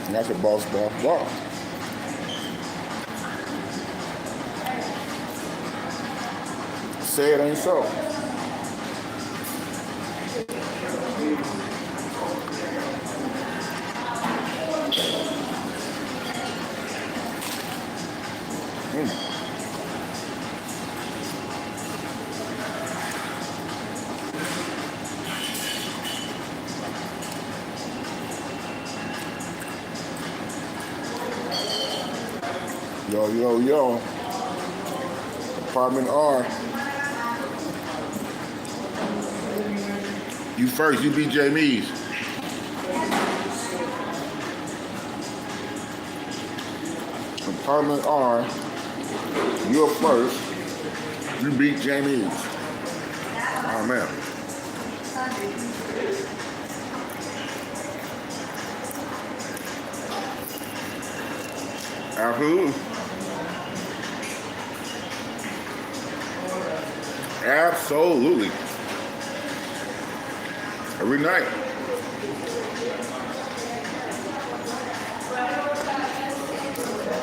And that's a boss. Say it ain't so. Yo. Apartment R. You first, you beat Jamie's. Apartment R. You're first. You beat Jamie's. Oh man. Absolutely. Absolutely. Every night.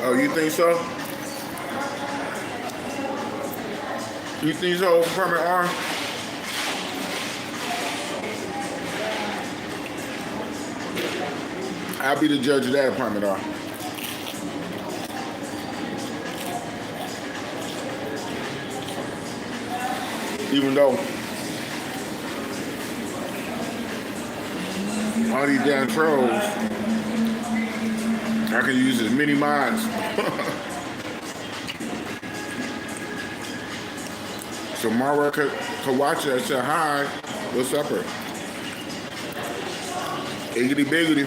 Oh, you think so? You think so, Apartment R? I'll be the judge of that, Apartment R. Even though all these damn trolls, I can use as many mods. So Mara Kawacha said, hi, what's up her? Iggity biggity,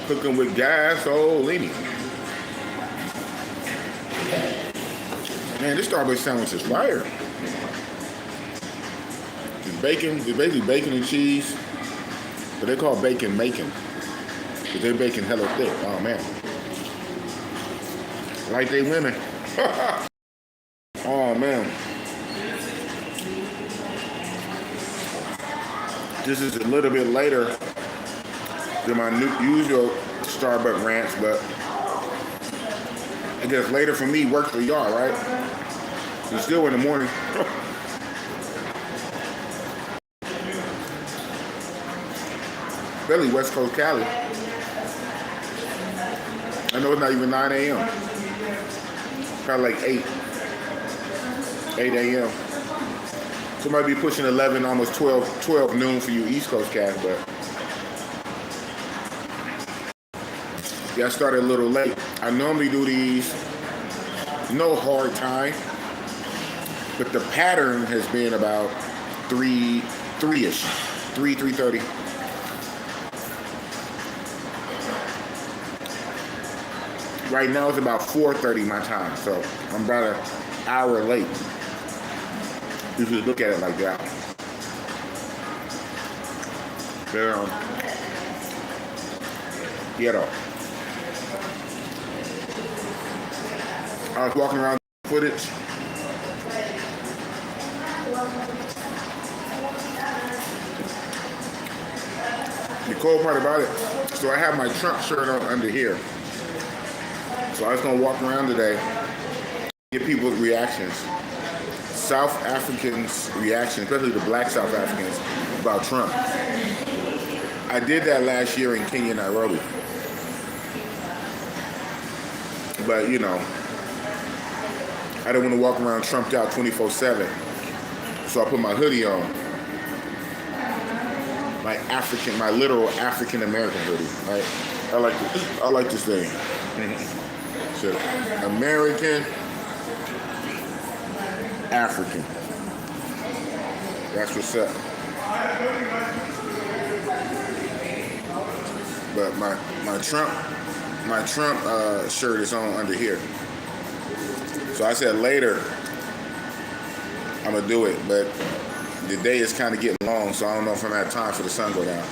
cooking with gas, oh Lenny. Man, this Starbucks sandwich is fire. Bacon, it's basically bacon and cheese, but they call bacon macon, because they bacon hella thick. Oh man, like they women. Oh man, this is a little bit later than my usual Starbucks rants, but I guess later for me works for y'all, right? It's still in the morning. Really, West Coast Cali. I know it's not even 9 a.m. Probably like 8 a.m. So it might be pushing 11, almost 12 noon for you East Coast cats, but yeah, I started a little late. I normally do these, no hard time, but the pattern has been about 3-ish, 3:30. Right now it's about 4:30 my time, so I'm about an hour late. You should look at it like that. Pero, I was walking around the footage. The cool part about it, so I have my Trump shirt on under here. So I was gonna walk around today, get people's reactions. South Africans' reaction, especially the black South Africans, about Trump. I did that last year in Kenya, Nairobi. But you know, I don't want to walk around trumped out 24/7. So I put my hoodie on. My literal African American hoodie. Right? I like this thing. So, American, African. That's what's up. But my Trump shirt is on under here. So I said later I'm gonna do it, but the day is kind of getting long, so I don't know if I'm gonna have time for the sun go down.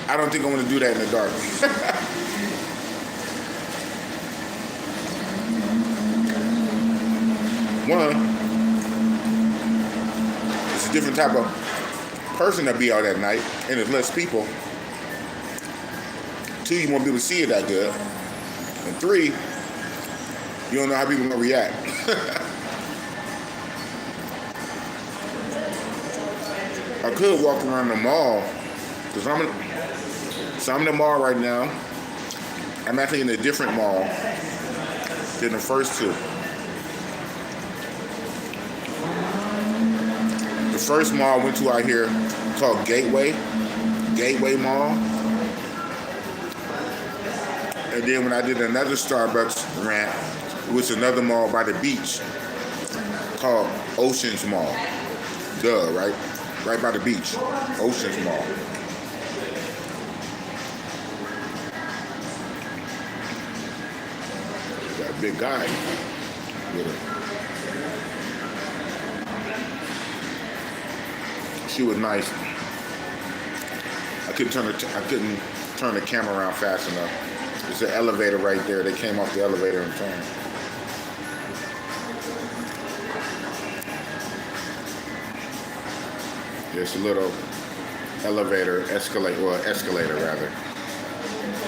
I don't think I'm gonna do that in the dark. One, it's a different type of person to be out at night, and there's less people. 2, you won't be able to see it that good. And 3, you don't know how people are gonna react. I could walk around the mall, because I'm in the mall right now. I'm actually in a different mall than the first 2. The first mall I went to out here called Gateway Mall. And then when I did another Starbucks rant, it was another mall by the beach called Oceans Mall. Duh, right? Right by the beach. Oceans Mall. Got a big guy with her. She was nice. I couldn't turn the camera around fast enough. There's an elevator right there. They came off the elevator and turned. There's a little escalator rather.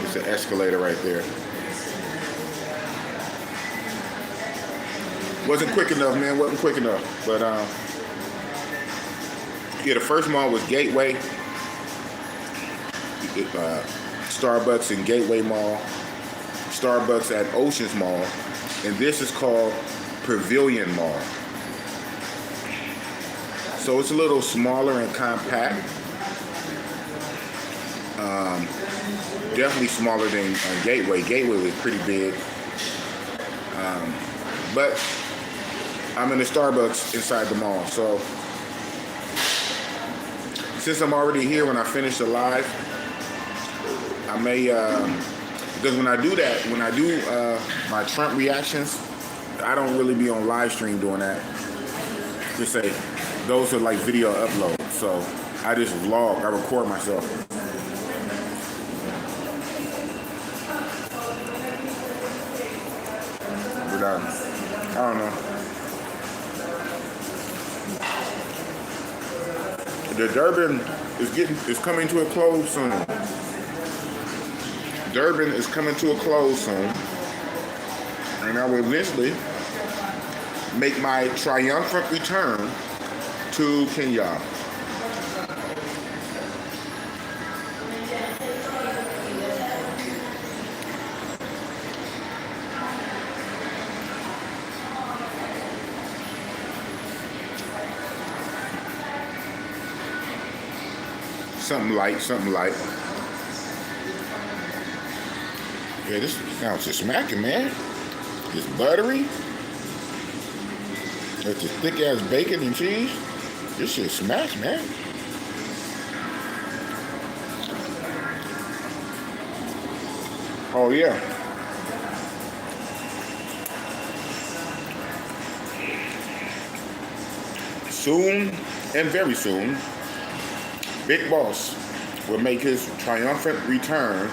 There's an escalator right there. Wasn't quick enough, man. Wasn't quick enough. But yeah, the first mall was Gateway. Starbucks in Gateway Mall. Starbucks at Oceans Mall. And this is called Pavilion Mall. So it's a little smaller and compact. Definitely smaller than Gateway. Gateway was pretty big. But I'm in the Starbucks inside the mall. So since I'm already here, when I finish the live, I may, because when I do my Trump reactions, I don't really be on live stream doing that. Just say, those are like video uploads. So I just vlog, I record myself. But I don't know. The Durban is coming to a close soon. Durban is coming to a close soon. And I will eventually make my triumphant return to Kenya. Something light. Yeah, this sounds just smacking, man. It's buttery. It's just thick ass bacon and cheese. This shit smacks, man. Oh yeah. Soon, and very soon, Big Boss will make his triumphant return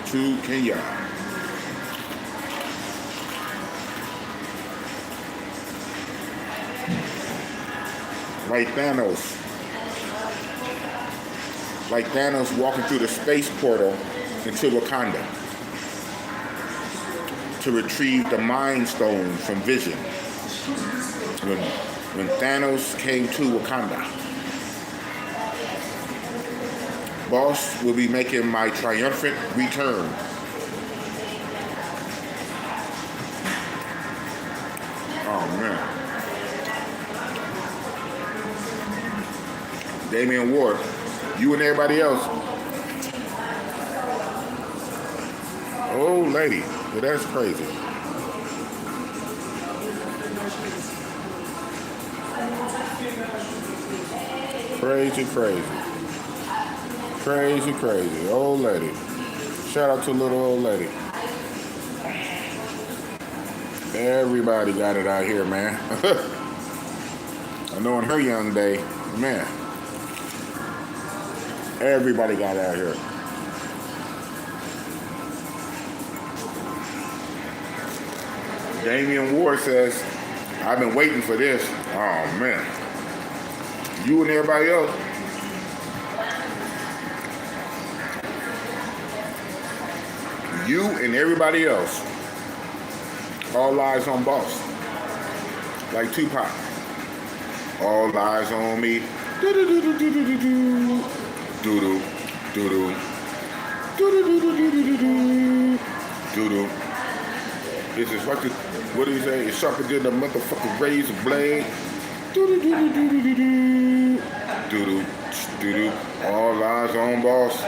to Kenya. Like Thanos walking through the space portal into Wakanda to retrieve the Mind Stone from Vision. When Thanos came to Wakanda. Boss will be making my triumphant return. Oh man. Damian Ward, you and everybody else. Oh lady, well, that's crazy. Crazy. Old lady. Shout out to little old lady. Everybody got it out here, man. I know in her young day, man. Everybody got it out here. Damian Ward says, I've been waiting for this. Oh man. You and everybody else. You and everybody else. All eyes on Boss. Like Tupac. All eyes on me. Do-do-do-do-do-do-do. Do-do. Do-do. Do-do-do-do-do-do-do. Do-do. This is fucking, what do you say? It's sharper than a motherfucking razor blade. Do-do-do-do-do-do-do. Do-do. Do-do. All eyes on Boss.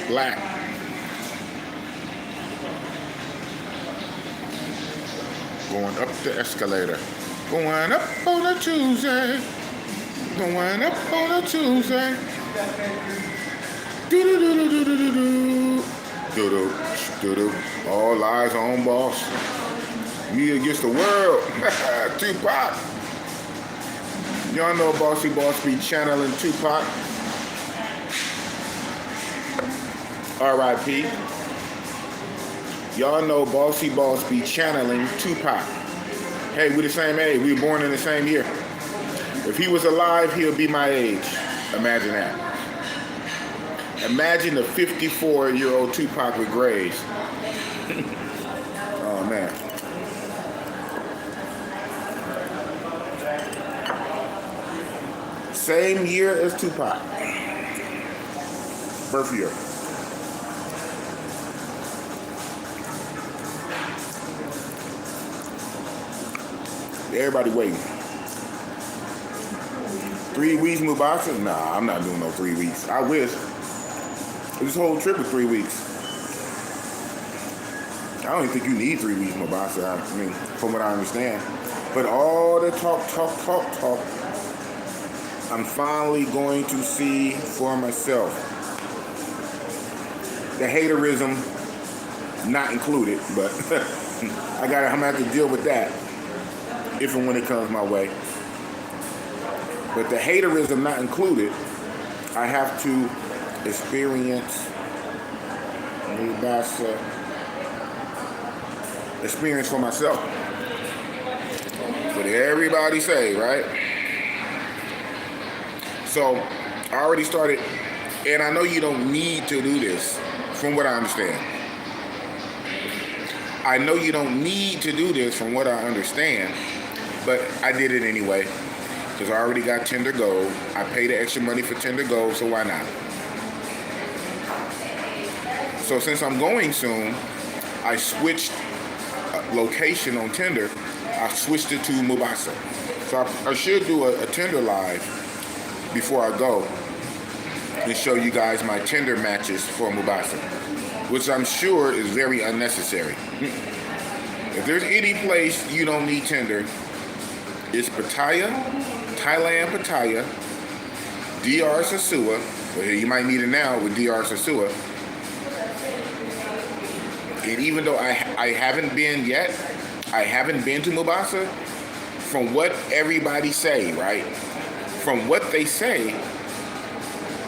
Black. Going up the escalator. Going up on a Tuesday. Going up on a Tuesday. Do-do-do-do-do-do-do. Do-do. Do-do. All eyes on Boss. Me against the world. Tupac. Y'all know Bossy Boss be channeling Tupac. R.I.P. Y'all know Bossy Boss be channeling Tupac. Hey, we the same age. We were born in the same year. If he was alive, he'll be my age. Imagine that. Imagine a 54-year-old Tupac with grays. Oh, man. Same year as Tupac. Birth year. Everybody waiting. 3 weeks, Mubasa? Nah, I'm not doing no 3 weeks. I wish. This whole trip is 3 weeks. I don't even think you need 3 weeks, Mubasa. I mean, from what I understand. But all the talk, I'm finally going to see for myself. The haterism, not included, but I'm gonna have to deal with that if and when it comes my way. But the haterism not included, I have to experience for myself. What everybody say, right? So I already started, and I know you don't need to do this, from what I understand. I know you don't need to do this from what I understand, but I did it anyway. Because I already got Tender Gold. I paid the extra money for Tender Gold, so why not? So since I'm going soon, I switched location on Tinder. I switched it to Mubasa. So I should do a Tinder live before I go and show you guys my Tinder matches for Mubasa, which I'm sure is very unnecessary. If there's any place you don't need Tinder, it's Pattaya, Thailand Pattaya, DR Sasua. Well, you might need it now with DR Sasua. And even though I haven't been yet, I haven't been to Mubasa, from what everybody say, right? From what they say,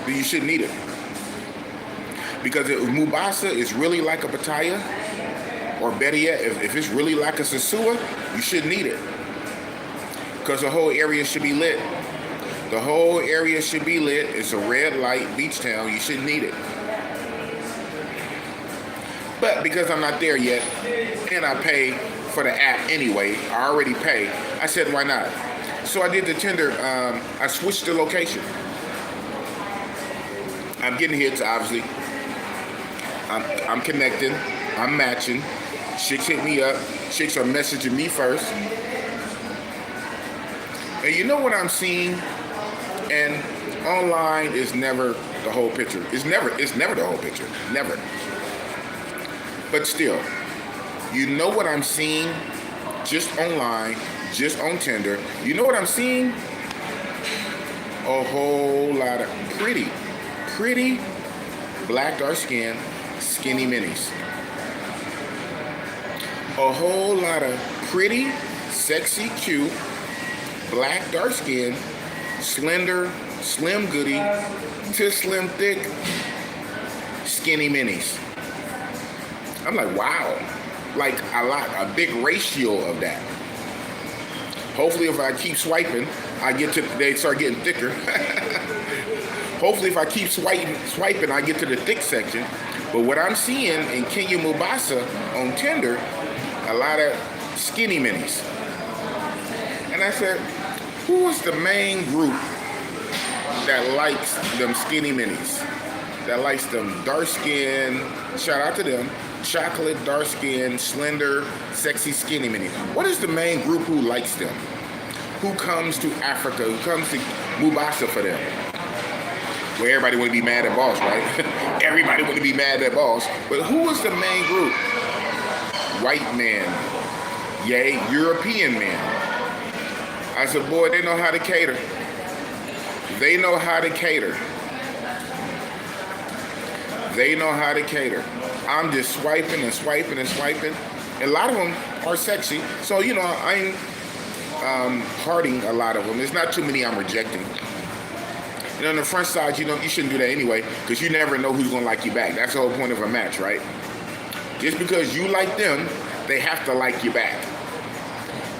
you shouldn't need it. Because if Mubasa is really like a Pattaya, or better yet, if it's really like a Sasua, you shouldn't need it. Because the whole area should be lit. The whole area should be lit. It's a red light beach town. You shouldn't need it. But because I'm not there yet, and I pay for the app anyway, I already pay, I said, why not? So I did the Tinder, I switched the location. I'm getting hits, obviously. I'm connecting. I'm matching. Chicks hit me up. Chicks are messaging me first. And you know what I'm seeing? And online is never the whole picture. It's never the whole picture. Never. But still, you know what I'm seeing just online, just on Tinder. You know what I'm seeing? A whole lot of pretty black, dark skin, skinny minis. A whole lot of pretty, sexy, cute, black, dark skin, slender, slim goody, to slim thick, skinny minis. I'm like, wow. Like a big ratio of that. Hopefully if I keep swiping, they start getting thicker. Hopefully, if I keep swiping, I get to the thick section. But what I'm seeing in Kenya Mombasa on Tinder, a lot of skinny minis. And I said, who is the main group that likes them skinny minis? That likes them dark skin, shout out to them, chocolate, dark skin, slender, sexy skinny mini. What is the main group who likes them? Who comes to Africa, who comes to Mombasa for them? Well, everybody want to be mad at Boss, right? Everybody want to be mad at Boss. But who is the main group? White men, yay, European men. I said, boy, they know how to cater. They know how to cater. They know how to cater. I'm just swiping and swiping and swiping. A lot of them are sexy. So, you know, I ain't hearting a lot of them. There's not too many I'm rejecting. And on the front side, you know, you shouldn't do that anyway, because you never know who's going to like you back. That's the whole point of a match, right? Just because you like them, they have to like you back.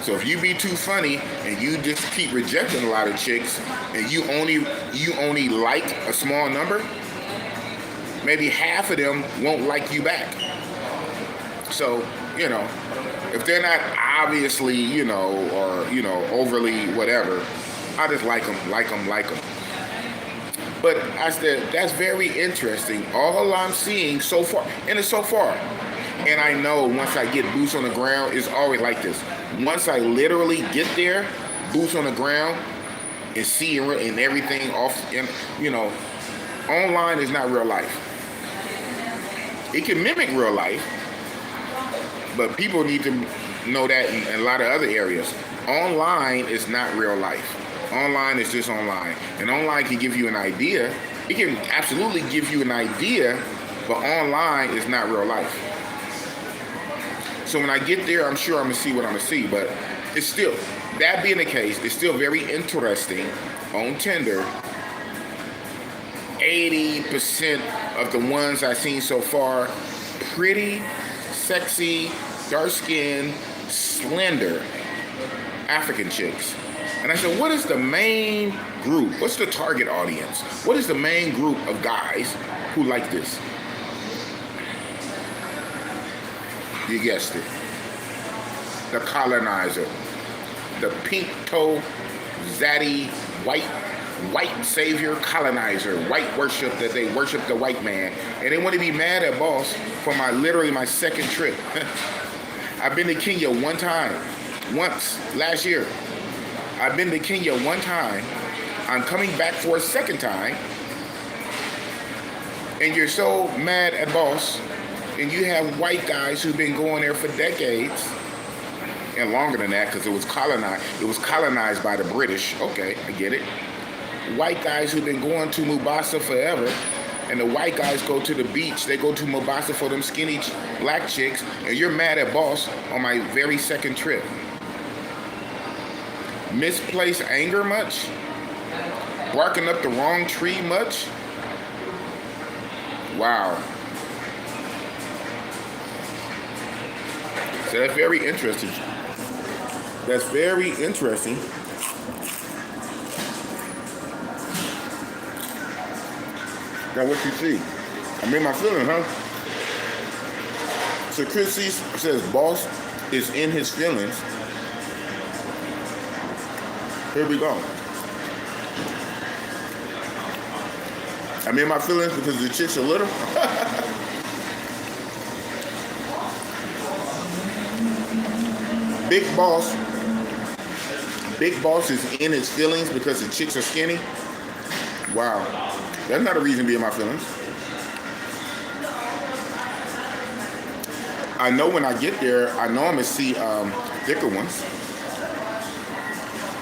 So if you be too funny and you just keep rejecting a lot of chicks and you only like a small number, maybe half of them won't like you back. So, you know, if they're not obviously, you know, or, you know, overly whatever, I just like them. But I said, that's very interesting. All I'm seeing so far, and it's so far. And I know once I get boots on the ground, it's always like this. Once I literally get there, boots on the ground, and see and everything off, and, you know, online is not real life. It can mimic real life, but people need to know that in a lot of other areas. Online is not real life. Online is just online. And online can give you an idea. It can absolutely give you an idea, but online is not real life. So when I get there, I'm sure I'm going to see what I'm going to see. But it's still, that being the case, it's still very interesting on Tinder. 80% of the ones I've seen so far, pretty, sexy, dark-skinned, slender African chicks. And I said, what is the main group? What's the target audience? What is the main group of guys who like this? You guessed it. The colonizer. The pink toe, zaddy, white savior colonizer. White worship, that they worship the white man. And they want to be mad at Boss for literally my second trip. I've been to Kenya once, last year. I've been to Kenya one time. I'm coming back for a second time. And you're so mad at Boss. And you have white guys who've been going there for decades. And longer than that, because it was colonized. It was colonized by the British. Okay, I get it. White guys who've been going to Mombasa forever. And the white guys go to the beach. They go to Mombasa for them skinny black chicks. And you're mad at Boss on my very second trip. Misplaced anger much? Barking up the wrong tree much? Wow. So that's very interesting. That's very interesting. Now what you see? I'm in my feelings, huh? So Chris says Boss is in his feelings. Here we go. I'm in my feelings because the chicks are little. Big Boss is in his feelings because the chicks are skinny. Wow. That's not a reason to be in my feelings. I know when I get there, I know I'm going to see thicker ones.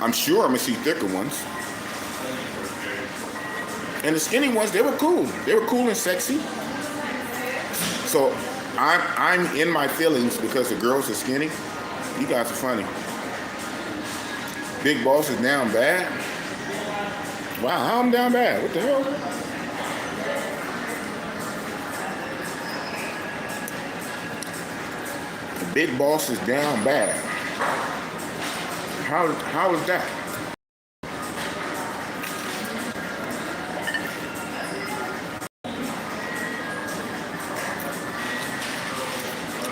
I'm sure I'm going to see thicker ones. And the skinny ones, they were cool. They were cool and sexy. So I'm in my feelings because the girls are skinny. You guys are funny. Big Boss is down bad? Wow, how I'm down bad? What the hell? The Big Boss is down bad. How is that?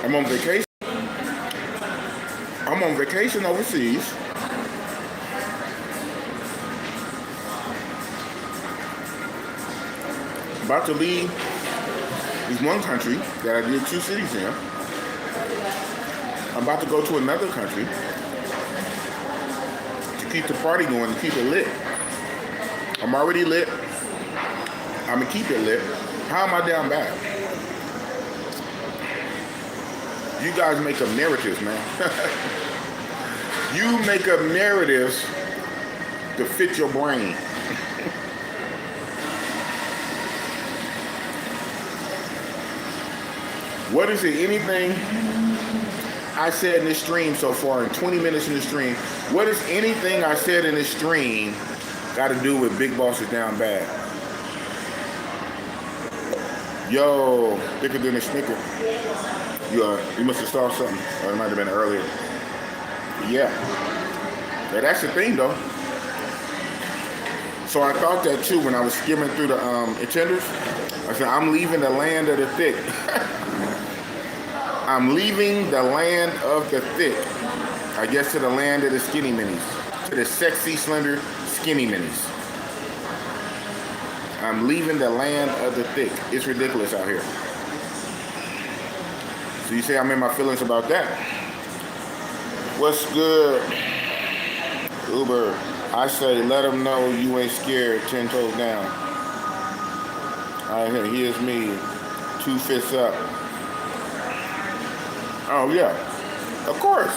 I'm on vacation. I'm on vacation overseas. About to leave this one country that I did 2 cities in. I'm about to go to another country to keep the party going, to keep it lit. I'm already lit. I'm gonna keep it lit. How am I down bad? You guys make up narratives, man. You make up narratives to fit your brain. What is it? Anything I said in this stream so far, in 20 minutes in the stream, what is anything I said in this stream got to do with Big Boss is down bad? Yo, thicker than a snicker. You must have saw something. Or it might have been earlier. Yeah. Yeah, that's the thing, though. So I thought that, too, when I was skimming through the attenders. I said, I'm leaving the land of the thick. I'm leaving the land of the thick. I guess to the land of the skinny minis. To the sexy, slender, skinny minis. I'm leaving the land of the thick. It's ridiculous out here. So you say I'm in my feelings about that. What's good? Uber. I say let them know you ain't scared. 10 toes down. All right, here's me. 2 fists up. Oh yeah, of course.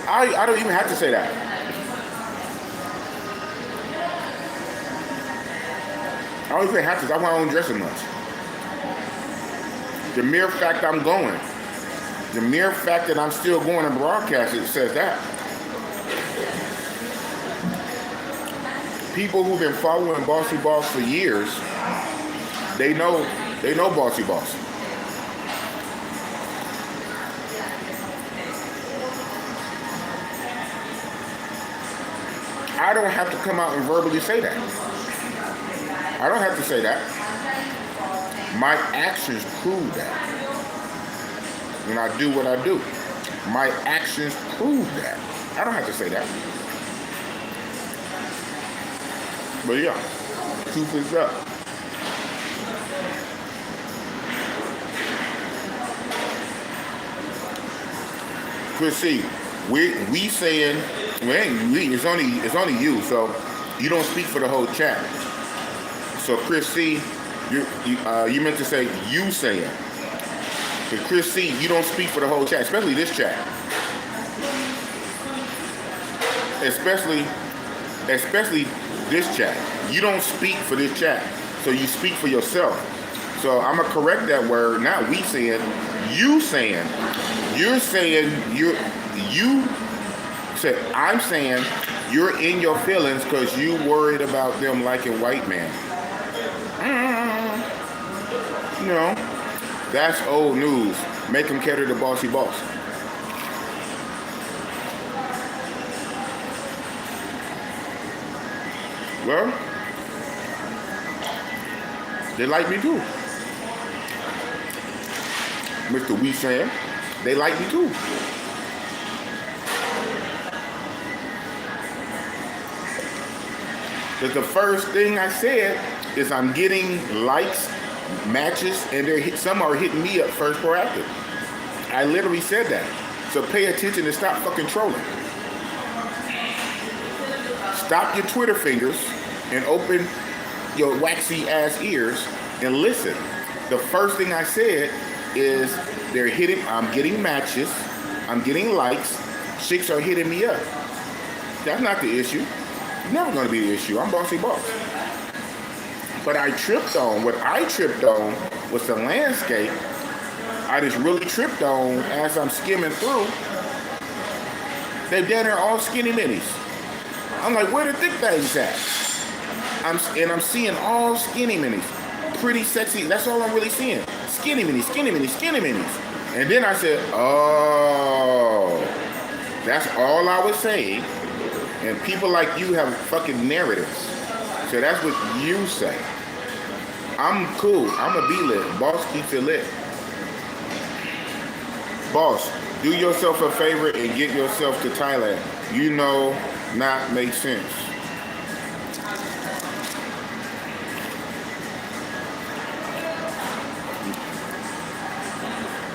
I don't even have to say that. I don't even have to. That's why I don't dress as much. The mere fact I'm going, the mere fact that I'm still going and broadcasting says that. People who've been following Bossy Boss for years, they know Bossy Boss. I don't have to come out and verbally say that. I don't have to say that. My actions prove that. When I do what I do, my actions prove that. I don't have to say that. But yeah, 2 fists up. Chris C, we saying, it's only you, so you don't speak for the whole chat. So Chris C, you meant to say you saying. But Chris C, you don't speak for the whole chat, especially this chat. Especially this chat. You don't speak for this chat, so you speak for yourself. So I'm gonna correct that word. Not we saying, you saying. You're saying you said I'm saying you're in your feelings because you worried about them liking white man. No, that's old news. Make them cater to Bossy Boss. Well, they like me too. Mr. Wee saying, they like me too. But the first thing I said is I'm getting likes, matches, and some are hitting me up first proactive. I literally said that. So pay attention and stop fucking trolling. Stop your Twitter fingers and open your waxy ass ears and listen. The first thing I said is I'm getting matches, I'm getting likes, chicks are hitting me up. That's not the issue. Never gonna be the issue. I'm Bossy Boss. But what I tripped on was the landscape. I just really tripped on as I'm skimming through. They're down there all skinny minis. I'm like, where the thick things at? I'm seeing all skinny minis. Pretty sexy. That's all I'm really seeing. Skinny minis, skinny minis, skinny minis. And then I said, oh, that's all I was saying. And people like you have fucking narratives. So that's what you say. I'm cool. I'm a be lit. Boss keeps it lit. Boss, do yourself a favor and get yourself to Thailand. You know, not make sense.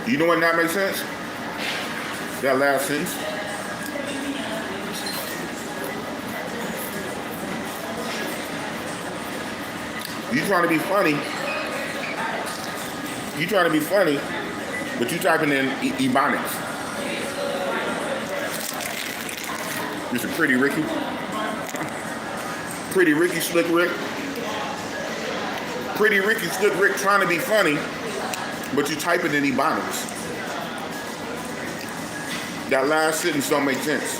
You know what not makes sense? That last sentence. You trying to be funny. You trying to be funny, but you typing in Ebonics. This is Pretty Ricky. Pretty Ricky, Slick Rick. Pretty Ricky, Slick Rick trying to be funny, but you type it in Ebonics. That last sentence don't make sense.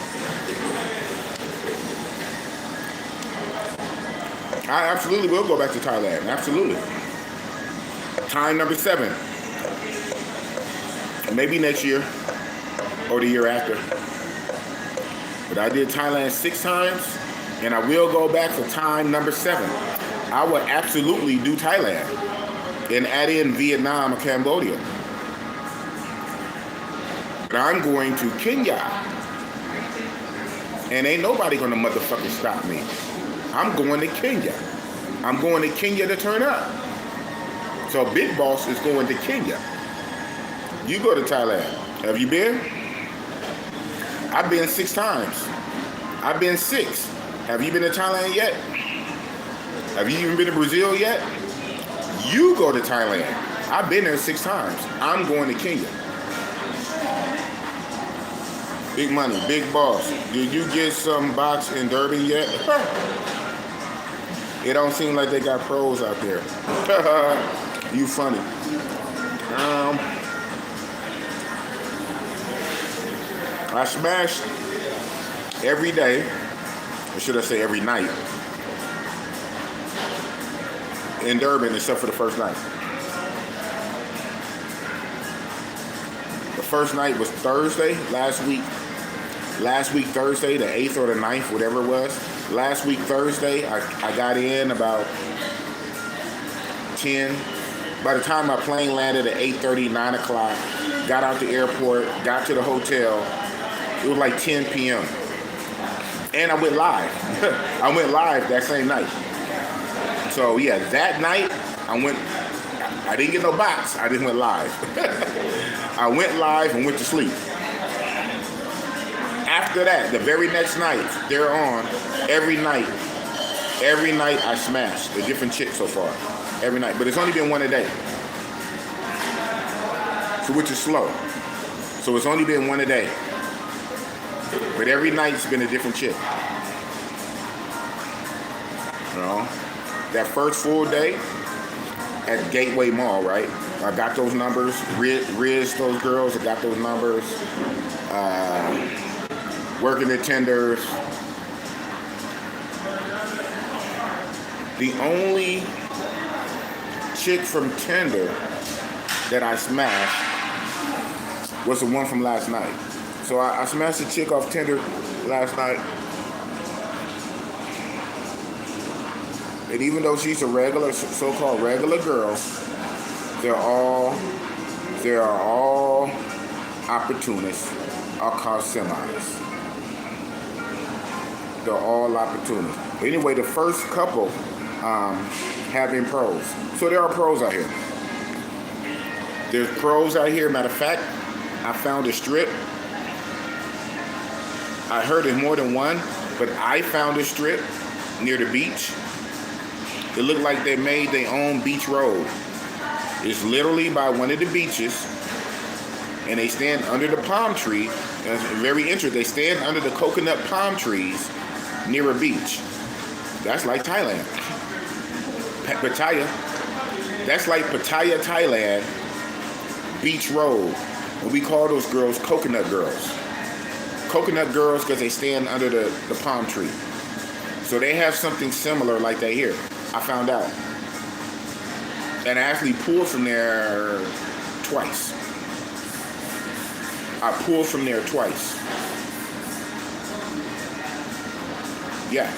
I absolutely will go back to Thailand. Absolutely. Time number 7. Maybe next year or the year after. But I did Thailand 6 times, and I will go back for time number 7. I will absolutely do Thailand and add in Vietnam or Cambodia. But I'm going to Kenya. And ain't nobody gonna motherfucking stop me. I'm going to Kenya. I'm going to Kenya to turn up. So Big Boss is going to Kenya. You go to Thailand. Have you been? I've been 6 times. I've been 6. Have you been to Thailand yet? Have you even been to Brazil yet? You go to Thailand. I've been there 6 times. I'm going to Kenya. Big money, Big Boss. Did you get some box in Durban yet? It don't seem like they got pros out there. You funny. I smashed every day, or should I say every night, in Durban except for the first night. The first night was Thursday, last week Thursday, the 8th or the 9th, whatever it was. Last week Thursday, I got in about 10. By the time my plane landed at 8:30, 9 o'clock, got out the airport, got to the hotel, it was like 10 p.m. And I went live. I went live that same night. So yeah, that night, I didn't get no box, I just went live. I went live and went to sleep. After that, the very next night, they're on every night. Every night I smashed a different chick so far. Every night. But it's only been one a day. So which is slow. So it's only been one a day. But every night's been a different chick. You know? That first full day at Gateway Mall, right? I got those numbers. Riz those girls. I got those numbers. Working at Tenders. The only chick from Tender that I smashed was the one from last night. So I smashed a chick off Tender last night. And even though she's a regular, so-called regular girl, they are all opportunists. I'll call semis. They're all opportunists. Anyway, the first couple having pros. So there are pros out here. There's pros out here. Matter of fact, I found a strip. I heard it more than one, but I found a strip near the beach. It looked like they made their own beach road. It's literally by one of the beaches, and they stand under the palm tree. And it's very interesting. They stand under the coconut palm trees near a beach. That's like Thailand. Pattaya. That's like Pattaya, Thailand, beach road. And we call those girls coconut girls. Coconut girls because they stand under the palm tree. So they have something similar like that here. I found out. And I actually pulled from there twice. I pulled from there twice. Yeah.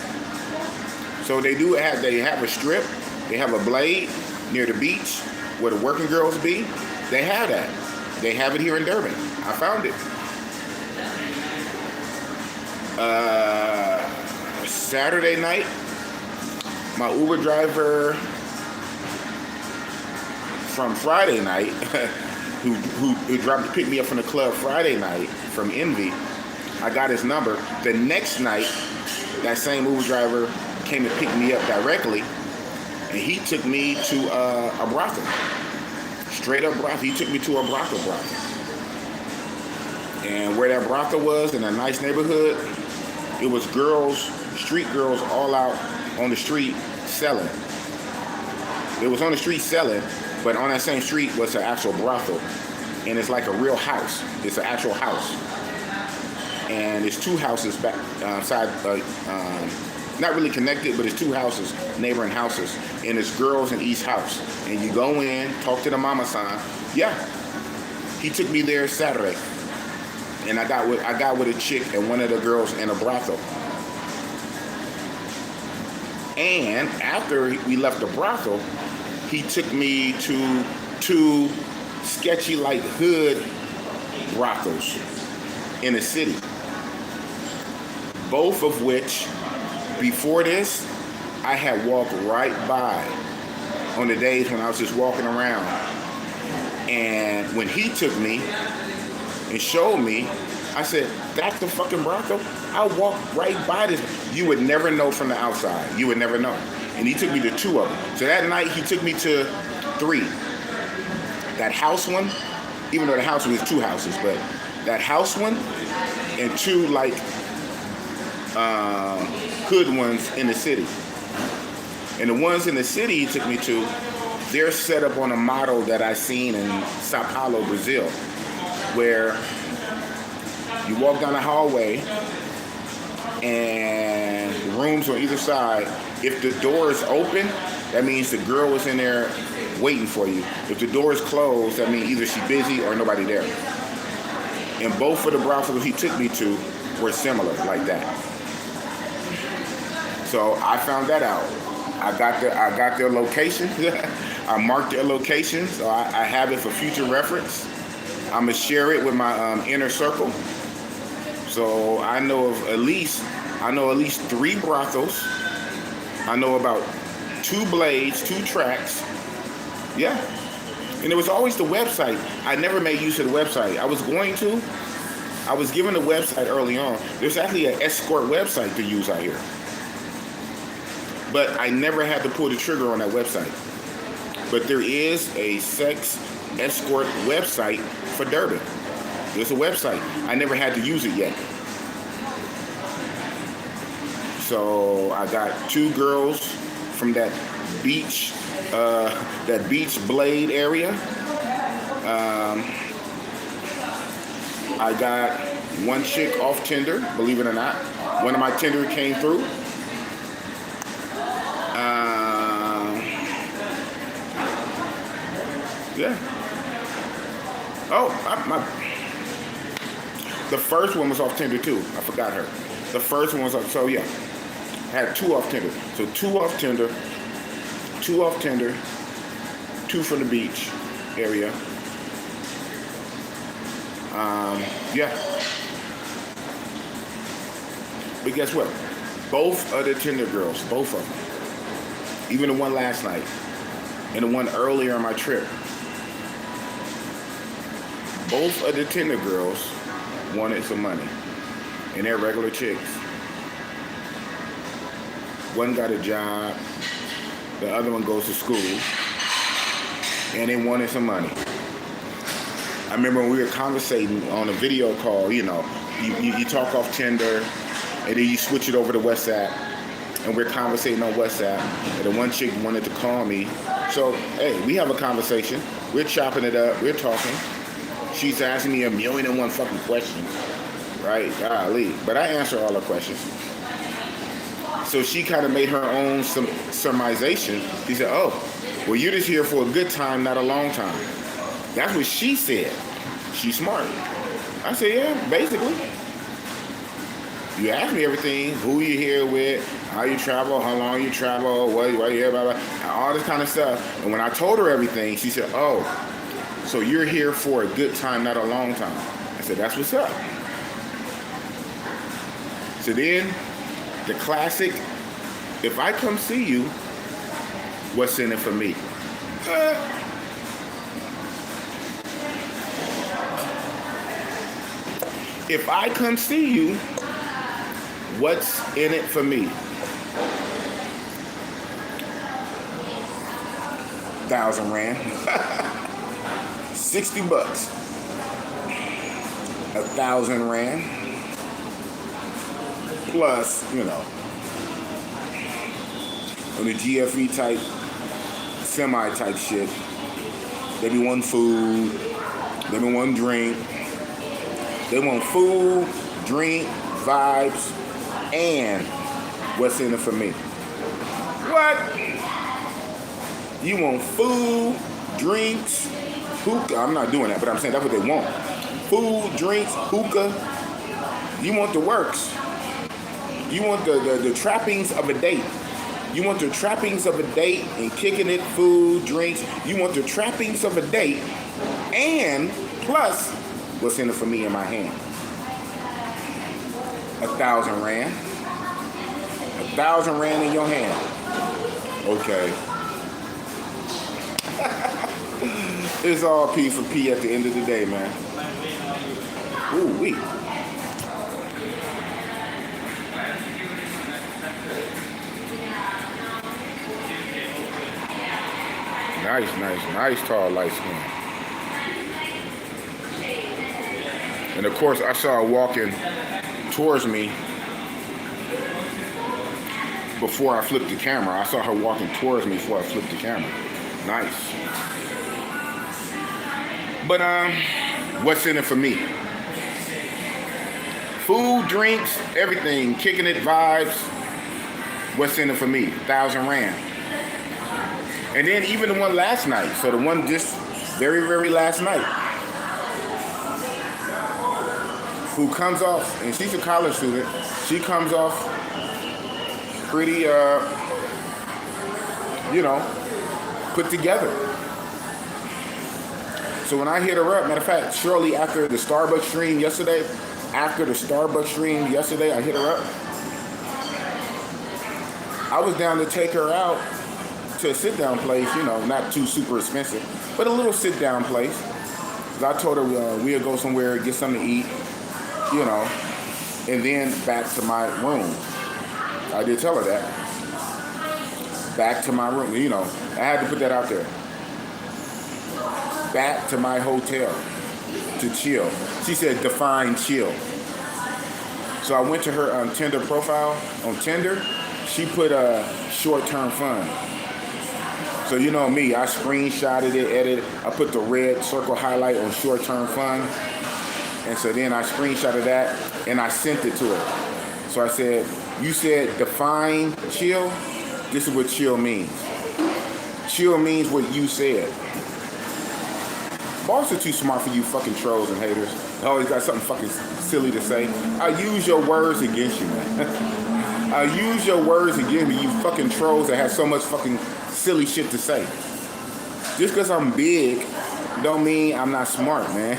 So they have a strip, they have a blade near the beach where the working girls be. They have that. They have it here in Durban. I found it. Saturday night, my Uber driver from Friday night, who dropped to pick me up from the club Friday night from Envy, I got his number. The next night, that same Uber driver came to pick me up directly, and he took me to a brothel. Straight up brothel. He took me to a brothel. And where that brothel was, in a nice neighborhood, it was girls, street girls, all out on the street selling. It was on the street selling, but on that same street was an actual brothel. And it's like a real house. It's an actual house. And it's two houses back not really connected, but it's two houses, neighboring houses. And it's girls in each house. And you go in, talk to the mama son. Yeah. He took me there Saturday. And I got with a chick and one of the girls in a brothel. And after we left the brothel, he took me to two sketchy like hood brothels in the city. Both of which, before this, I had walked right by on the days when I was just walking around. And when he took me and showed me, I said, that's the fucking brothel? I walked right by this. You would never know from the outside. You would never know. And he took me to two of them. So that night, he took me to three. That house one, even though the house was two houses, but that house one and two like hood ones in the city. And the ones in the city he took me to, they're set up on a model that I seen in Sao Paulo, Brazil, where you walk down the hallway and the rooms on either side, if the door is open, that means the girl is in there waiting for you. If the door is closed, that means either she's busy or nobody there. And both of the brothels he took me to were similar, like that. So I found that out. I got their location. I marked their location, so I have it for future reference. I'm gonna share it with my inner circle. So I know at least 3 brothels. I know about 2 blades, 2 tracks. Yeah. And it was always the website. I never made use of the website. I was given the website early on. There's actually an escort website to use out here. But I never had to pull the trigger on that website. But there is a sex escort website for Durban. There's a website. I never had to use it yet. So I got 2 girls from that beach blade area. I got 1 chick off Tinder, believe it or not. One of my Tinder came through. Yeah. Oh, the first one was off Tinder too. I forgot her. The first one was off. So yeah, I had 2 off Tinder. So 2 off Tinder, 2 from the beach area. Yeah. But guess what? Both of the Tinder girls, both of them, even the one last night and the one earlier on my trip, both of the Tinder girls wanted some money, and they're regular chicks. One got a job, the other one goes to school, and they wanted some money. I remember when we were conversating on a video call, you talk off Tinder, and then you switch it over to WhatsApp, and we're conversating on WhatsApp, and the one chick wanted to call me. So, hey, we have a conversation. We're chopping it up. We're talking. She's asking me 1,000,001 fucking questions, right? Golly. But I answer all her questions. So she kind of made her own surmisation. She said, oh, well, you're just here for a good time, not a long time. That's what she said. She's smart. I said, yeah, basically. You asked me everything, who you here with, how you travel, how long you travel, what you here, blah, blah, all this kind of stuff. And when I told her everything, she said, oh, So you're here for a good time, not a long time. I said, that's what's up. So then, the classic, if I come see you, what's in it for me? If I come see you, what's in it for me? 1,000 Rand. 60 bucks. 1,000 Rand. Plus, you know, on the GFE type, semi type shit, they be wanting food, they be wanting drink, they want food, drink, vibes, and what's in it for me? What? You want food, drinks, hookah. I'm not doing that, but I'm saying that's what they want. Food, drinks, hookah. You want the works. You want the trappings of a date. You want the trappings of a date and kicking it, food, drinks. You want the trappings of a date and plus what's in it for me in my hand. 1,000 Rand. 1,000 Rand in your hand. Okay. It's all P for P at the end of the day, man. Ooh, wee. Nice tall light skin. And of course, I saw her walking towards me before I flipped the camera. I saw her walking towards me before I flipped the camera. Nice. But what's in it for me? Food, drinks, everything, kicking it, vibes. What's in it for me? 1,000 Rand. And then even the one last night. So the one just very, very last night. Who comes off, and she's a college student. She comes off pretty, you know, put together. So when I hit her up, matter of fact, shortly after the Starbucks stream yesterday, I hit her up. I was down to take her out to a sit-down place, you know, not too super expensive, but a little sit-down place. I told her we'll go somewhere, get something to eat, you know, and then back to my room. I did tell her that. Back to my room, you know, I had to put that out there. Back to my hotel to chill. She said, define chill. So I went to her Tinder profile. On Tinder, she put short-term fun. So you know me, I screenshotted it, edited. I put the red circle highlight on short-term fun. And so then I screenshotted that and I sent it to her. So I said, you said define chill. This is what chill means. Chill means what you said. Boss are too smart for you fucking trolls and haters. I always got something fucking silly to say. I use your words against you, man. I use your words against me, you fucking trolls that have so much fucking silly shit to say. Just because I'm big don't mean I'm not smart, man.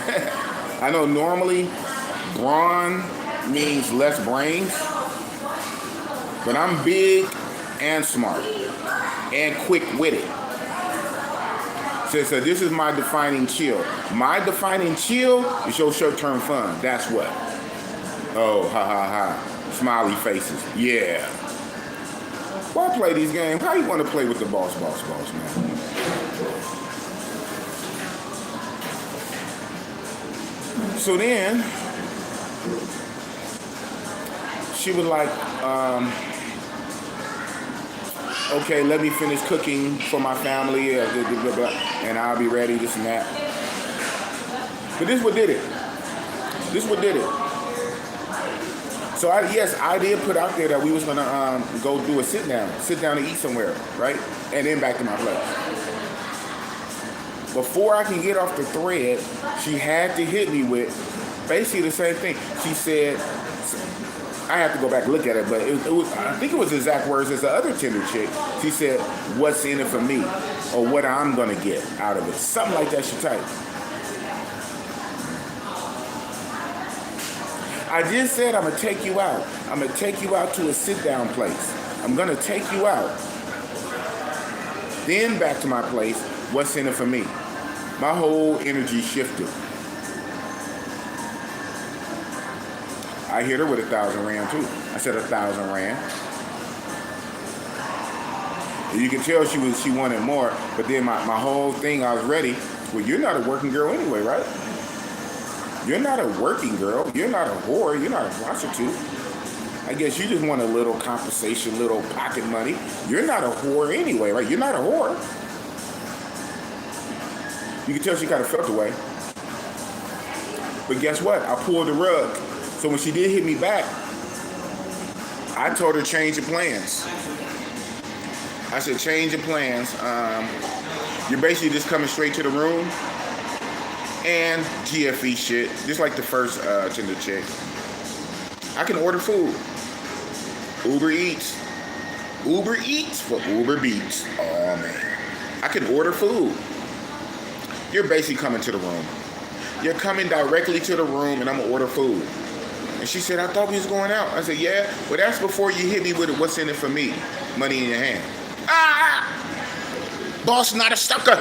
I know normally brawn means less brains, but I'm big and smart and quick-witted. So this is my defining chill. My defining chill is your short-term fun. That's what. Oh, ha ha ha. Smiley faces. Yeah. Why play these games? How you want to play with the boss, man? So then, she was like, okay, let me finish cooking for my family, and I'll be ready, this and that. But this what did it. So I did put out there that we was gonna go do a sit down to eat somewhere, right? And then back to my place. Before I can get off the thread, she had to hit me with basically the same thing. She said, I have to go back and look at it, but it was, I think it was the exact words as the other Tinder chick. She said, what's in it for me? Or what I'm gonna get out of it. Something like that she typed. I just said I'm gonna take you out. I'm gonna take you out to a sit-down place. I'm gonna take you out. Then back to my place. What's in it for me? My whole energy shifted. I hit her with 1,000 rand too. I said 1,000 rand. And you can tell she wanted more, but then my whole thing, I was ready. Well, you're not a working girl anyway, right? You're not a working girl. You're not a whore. You're not a prostitute. I guess you just want a little compensation, little pocket money. You're not a whore anyway, right? You're not a whore. You can tell she kind of felt away. But guess what? I pulled the rug. So when she did hit me back, I told her change your plans. I said change your plans. You're basically just coming straight to the room and GFE shit, just like the first Tinder chick. I can order food. Uber Eats. Uber Eats for Uber Beats. Oh man. I can order food. You're basically coming to the room. You're coming directly to the room and I'm gonna order food. And she said, I thought we was going out. I said, yeah, well that's before you hit me with what's in it for me. Money in your hand. Ah! Boss not a sucker.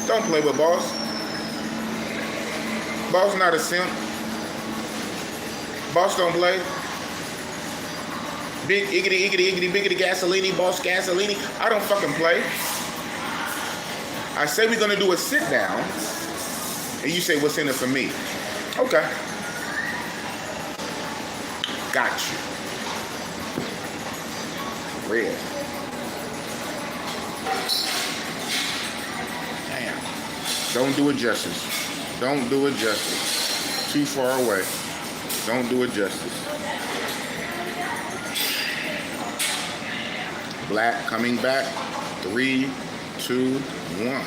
Don't play with boss. Boss not a simp. Boss don't play. Big iggity, iggity, iggity, biggity, gasolini, boss gasolini. I don't fucking play. I say we're gonna do a sit down, and you say, what's in it for me? Okay. Got you. Red. Damn. Don't do it justice. Don't do it justice. Too far away. Don't do it justice. Black coming back. 3, 2, 1.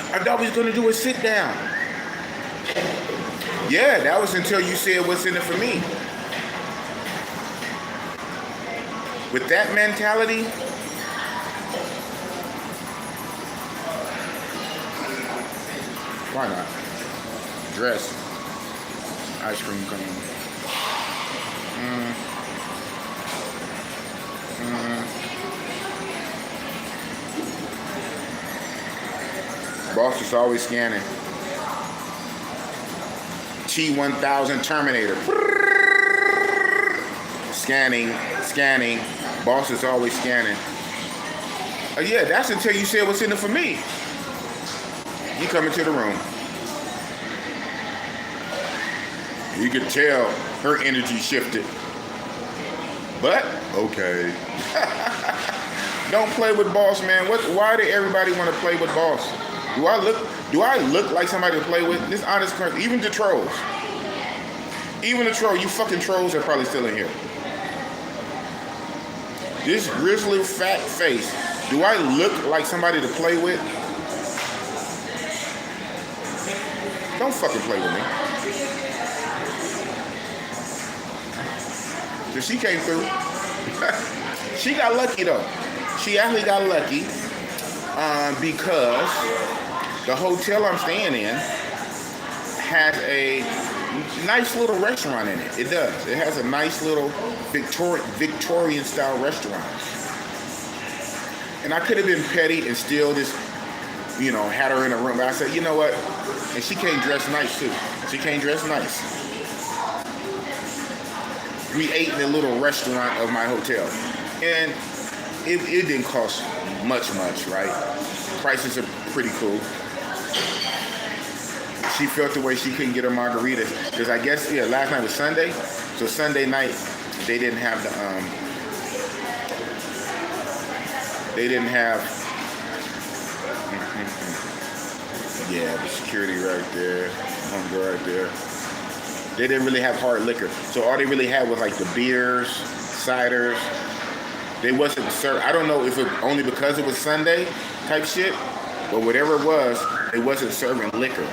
I thought we was gonna do a sit down. Yeah, that was until you said what's in it for me. With that mentality, why not? Dress. Ice cream cone. Boss is always scanning. T-1000 Terminator. Scanning, scanning. Boss is always scanning. Yeah, that's until you said what's in it for me. You come into the room. You could tell her energy shifted. But, okay. Don't play with boss, man. Why do everybody want to play with boss? Do I look like somebody to play with? This honest question. Even the trolls. Even the troll, you fucking trolls are probably still in here. This grizzly fat face. Do I look like somebody to play with? Don't fucking play with me. So she came through. She got lucky though. She actually got lucky because the hotel I'm staying in has a nice little restaurant in it. It does. It has a nice little Victorian style restaurant. And I could have been petty and still just, had her in a room. But I said, you know what? And she came dressed nice too. She came dressed nice. We ate in a little restaurant of my hotel. And it didn't cost much, right? Prices are pretty cool. She felt the way she couldn't get her margarita. Because I guess, last night was Sunday. So Sunday night, they didn't have the, the security right there, hunger right there. They didn't really have hard liquor. So all they really had was like the beers, ciders. They wasn't served. I don't know if it only because it was Sunday type shit, but whatever it was, they wasn't serving liquor.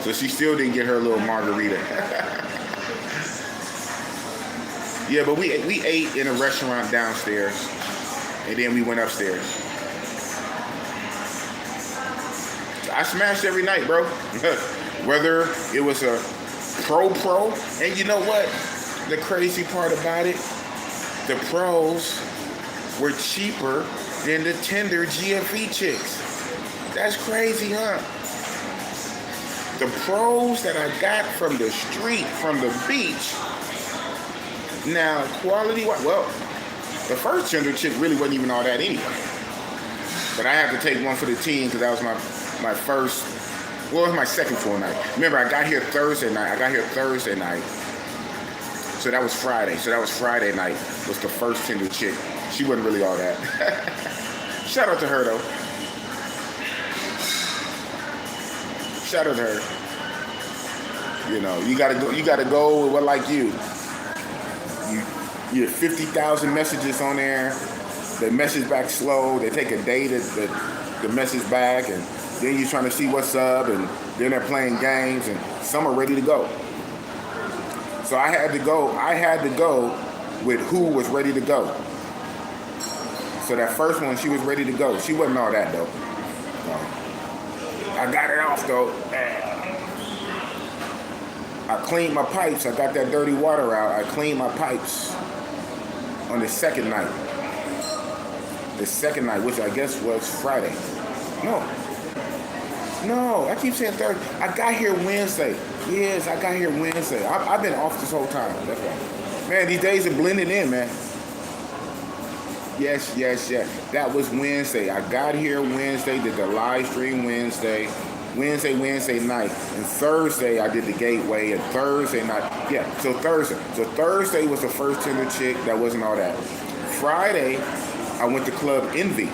So she still didn't get her little margarita. Yeah, but we ate in a restaurant downstairs, and then we went upstairs. I smashed every night, bro. Whether it was a pro, and you know what? The crazy part about it, the pros were cheaper than the tender GFE chicks. That's crazy, huh? The pros that I got from the street, from the beach, now quality, well, the first tender chick really wasn't even all that anyway. But I had to take one for the team because that was my first, well, it was my second full night. Remember, I got here Thursday night. So that was Friday. So that was Friday night was the first tender chick. She wasn't really all that. Shout out to her though. Shout out to her. You know, you gotta go with what like you. You have 50,000 messages on there. They message back slow. They take a day to message back, and then you're trying to see what's up, and then they're playing games, and some are ready to go. So I had to go with who was ready to go. So that first one, she was ready to go. She wasn't all that though. I got it off though. I cleaned my pipes. I got that dirty water out. I cleaned my pipes on the second night. The second night, which I guess was Friday. No, I keep saying Thursday. I got here Wednesday. Yes, I got here Wednesday. I've been off this whole time. That's why. Man, these days are blending in, man. Yes. That was Wednesday. I got here Wednesday, did the live stream Wednesday night. And Thursday, I did the gateway. And Thursday night, so Thursday was the first tender chick. That wasn't all that. Friday, I went to Club Envy.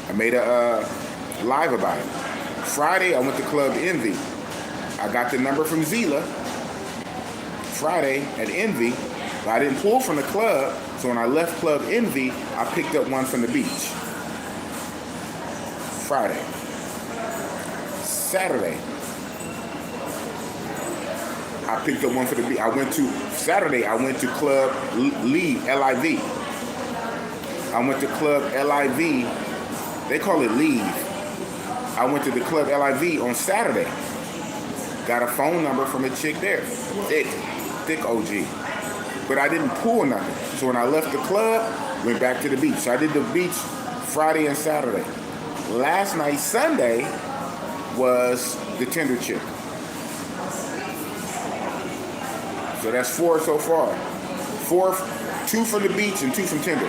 I made a live about it. Friday, I went to Club Envy. I got the number from Zila Friday at Envy, but I didn't pull from the club, so when I left Club Envy, I picked up one from the beach. Friday. Saturday, I picked up one for the beach. Saturday, I went to Club Liv. I went to Club LIV. They call it Liv. I went to the Club LIV on Saturday. Got a phone number from a chick there. Thick OG. But I didn't pull nothing. So when I left the club, went back to the beach. So I did the beach Friday and Saturday. Last night, Sunday, was the tender chick. So that's 4 so far. 2 from the beach and 2 from tender.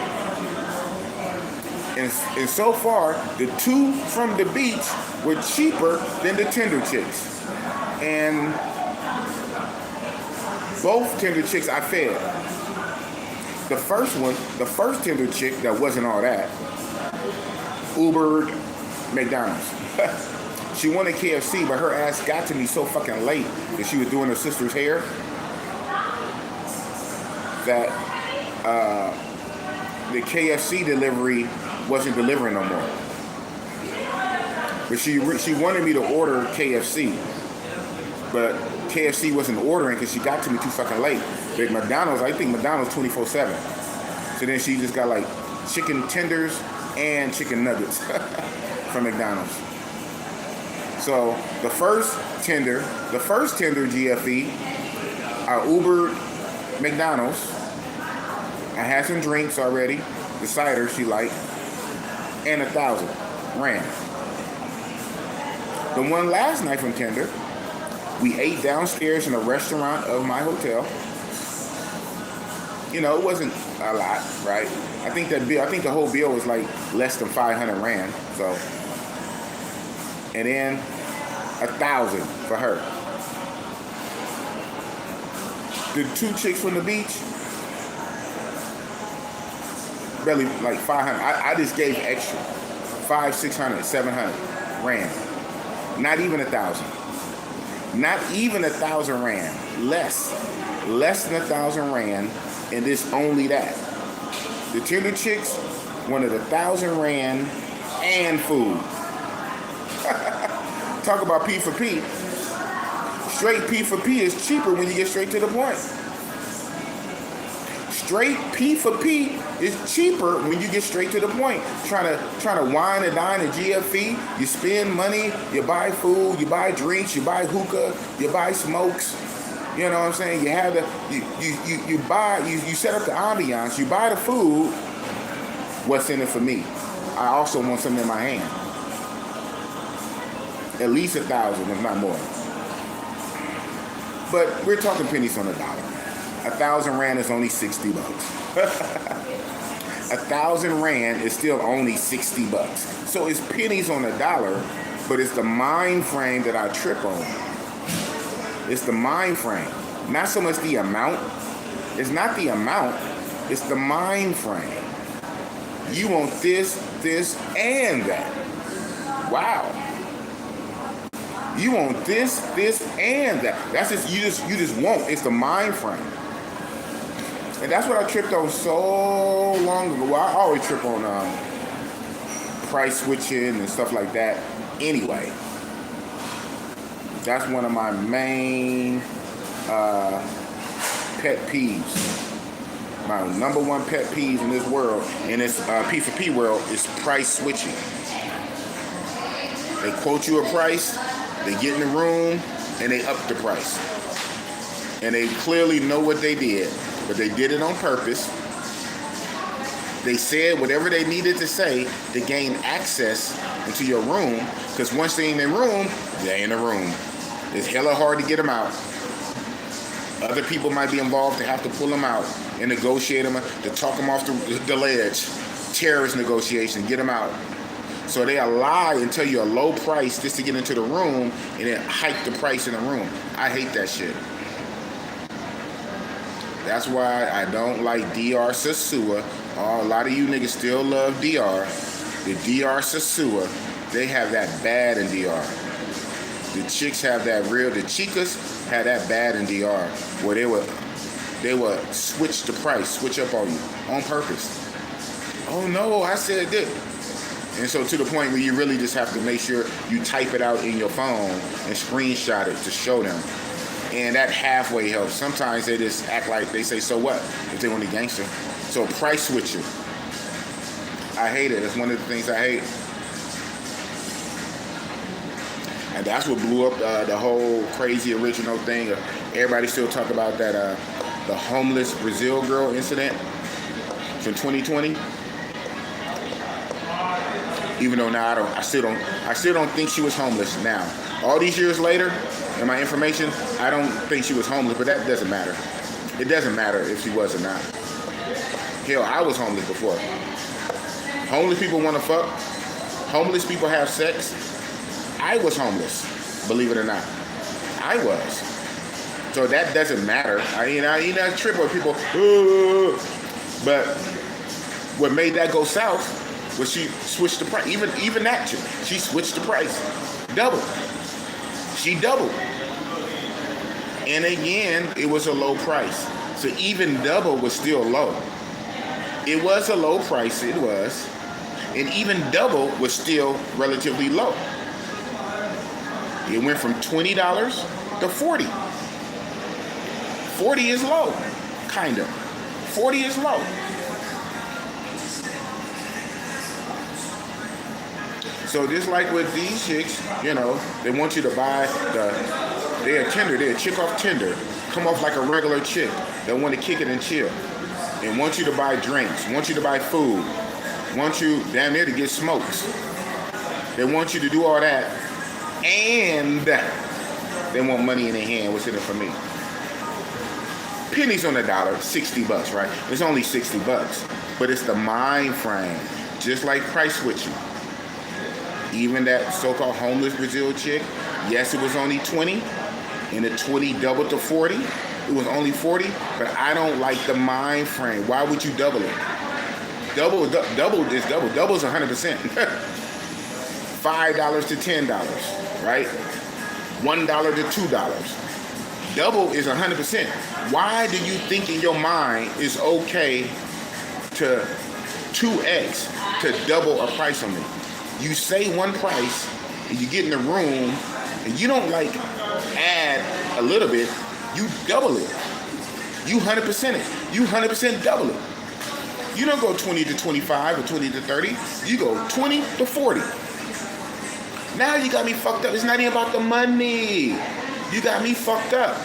And so far, the 2 from the beach were cheaper than the tender chicks. And both tender chicks I fed. The first tender chick that wasn't all that, Ubered McDonald's. She wanted KFC, but her ass got to me so fucking late that she was doing her sister's hair that the KFC delivery wasn't delivering no more. But she wanted me to order KFC, but KFC wasn't ordering because she got to me too fucking late. But McDonald's, I think McDonald's 24/7. So then she just got like chicken tenders and chicken nuggets from McDonald's. So the first tender GFE, I Ubered McDonald's. I had some drinks already, the cider she liked, and 1,000 rand. The one last night from tender, we ate downstairs in a restaurant of my hotel. You know, it wasn't a lot, right? I think the whole bill was like less than 500 rand. So, and then 1,000 for her. The 2 chicks from the beach, barely like 500. I just gave extra, 500, 600, 700 rand. Not even 1,000. Not even 1,000 rand. Less than 1,000 rand, and this only that. The tender chicks wanted 1,000 rand and food. Talk about P for P. Straight P for P is cheaper when you get straight to the point. straight P for P is cheaper when you get straight to the point. Trying to wine and dine at GFE, you spend money, you buy food, you buy drinks, you buy hookah, you buy smokes. You know what I'm saying? You have you set up the ambiance, you buy the food. What's in it for me? I also want something in my hand. At least 1,000, if not more. But we're talking pennies on the dollar. 1,000 Rand is only 60 bucks. 1,000 Rand is still only 60 bucks. So it's pennies on the dollar, but it's the mind frame that I trip on. It's the mind frame. Not so much the amount. It's not the amount. It's the mind frame. You want this, and that. Wow. You want this, and that. That's just you just want. It's the mind frame. And that's what I tripped on so long ago. Well, I always trip on price switching and stuff like that. Anyway, that's one of my main pet peeves. My number one pet peeve in this world, in this P4P world, is price switching. They quote you a price, they get in the room, and they up the price. And they clearly know what they did, but they did it on purpose. They said whatever they needed to say to gain access into your room, because once they're in the room, they're in the room. It's hella hard to get them out. Other people might be involved to have to pull them out and negotiate them, to talk them off the ledge. Terrorist negotiation, get them out. So they lie and tell you a low price just to get into the room and then hike the price in the room. I hate that shit. That's why I don't like DR Sasua. A lot of you niggas still love DR. The DR Sasua, they have that bad in DR. The chicks have that real, the chicas have that bad in DR, where they would switch the price, switch up on you on purpose. Oh no, I said this. And so to the point where you really just have to make sure you type it out in your phone and screenshot it to show them. And that halfway helps. Sometimes they just act like they say, so what? If they want to gangster. So price switching. I hate it. It's one of the things I hate. And that's what blew up the whole crazy original thing. Everybody still talk about that the homeless Brazil girl incident from 2020. Even though now I still don't think she was homeless now. All these years later, in my information, I don't think she was homeless, but that doesn't matter. It doesn't matter if she was or not. Hell, I was homeless before. Homeless people want to fuck. Homeless people have sex. I was homeless, believe it or not. I was. So that doesn't matter. I trip with people. But what made that go south was she switched the price. Even that chick, she switched the price. Double. She doubled. And again, it was a low price. So even double was still low. It was a low price, it was. And even double was still relatively low. It went from $20 to $40. 40 is low, kind of. 40 is low. So just like with these chicks, they want you to buy they're a chick off Tinder, come off like a regular chick. They want to kick it and chill. And want you to buy drinks, want you to buy food, want you down there to get smokes. They want you to do all that. And they want money in their hand. What's in it for me? Pennies on the dollar, 60 bucks, right? It's only 60 bucks. But it's the mind frame. Just like price switching. Even that so-called homeless Brazil chick, yes, it was only 20. And the 20 doubled to 40. It was only 40. But I don't like the mind frame. Why would you double it? Double is double. Double is 100%. $5 to $10. Right? $1 to $2. Double is 100%. Why do you think in your mind it's okay to 2x to double a price on me? You say one price and you get in the room and you don't add a little bit, you double it. You 100% it. You 100% double it. You don't go 20 to 25 or 20 to 30. You go 20 to 40. Now you got me fucked up. It's not even about the money. You got me fucked up.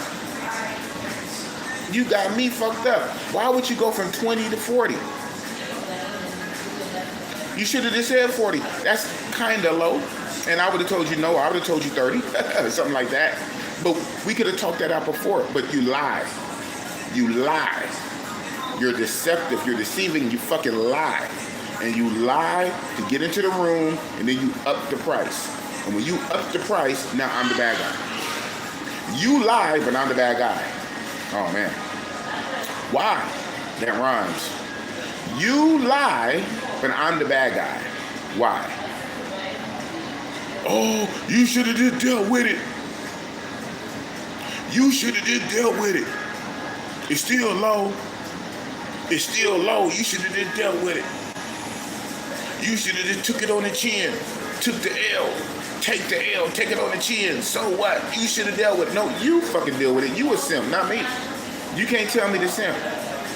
You got me fucked up. Why would you go from 20 to 40? You should have just said 40. That's kind of low. And I would have told you no. I would have told you 30. Something like that. But we could have talked that out before. But you lie. You lie. You're deceptive. You're deceiving. You fucking lie. And you lie to get into the room, and then you up the price. And when you up the price, now I'm the bad guy. You lie, but I'm the bad guy. Oh, man. Why? That rhymes. You lie, but I'm the bad guy. Why? Oh, you should have just dealt with it. You should have just dealt with it. It's still low. It's still low. You should have just dealt with it. You should have just took it on the chin. Took the L. Take the L. Take it on the chin. So what? You should have dealt with it. No, you fucking deal with it. You a simp, not me. You can't tell me to simp.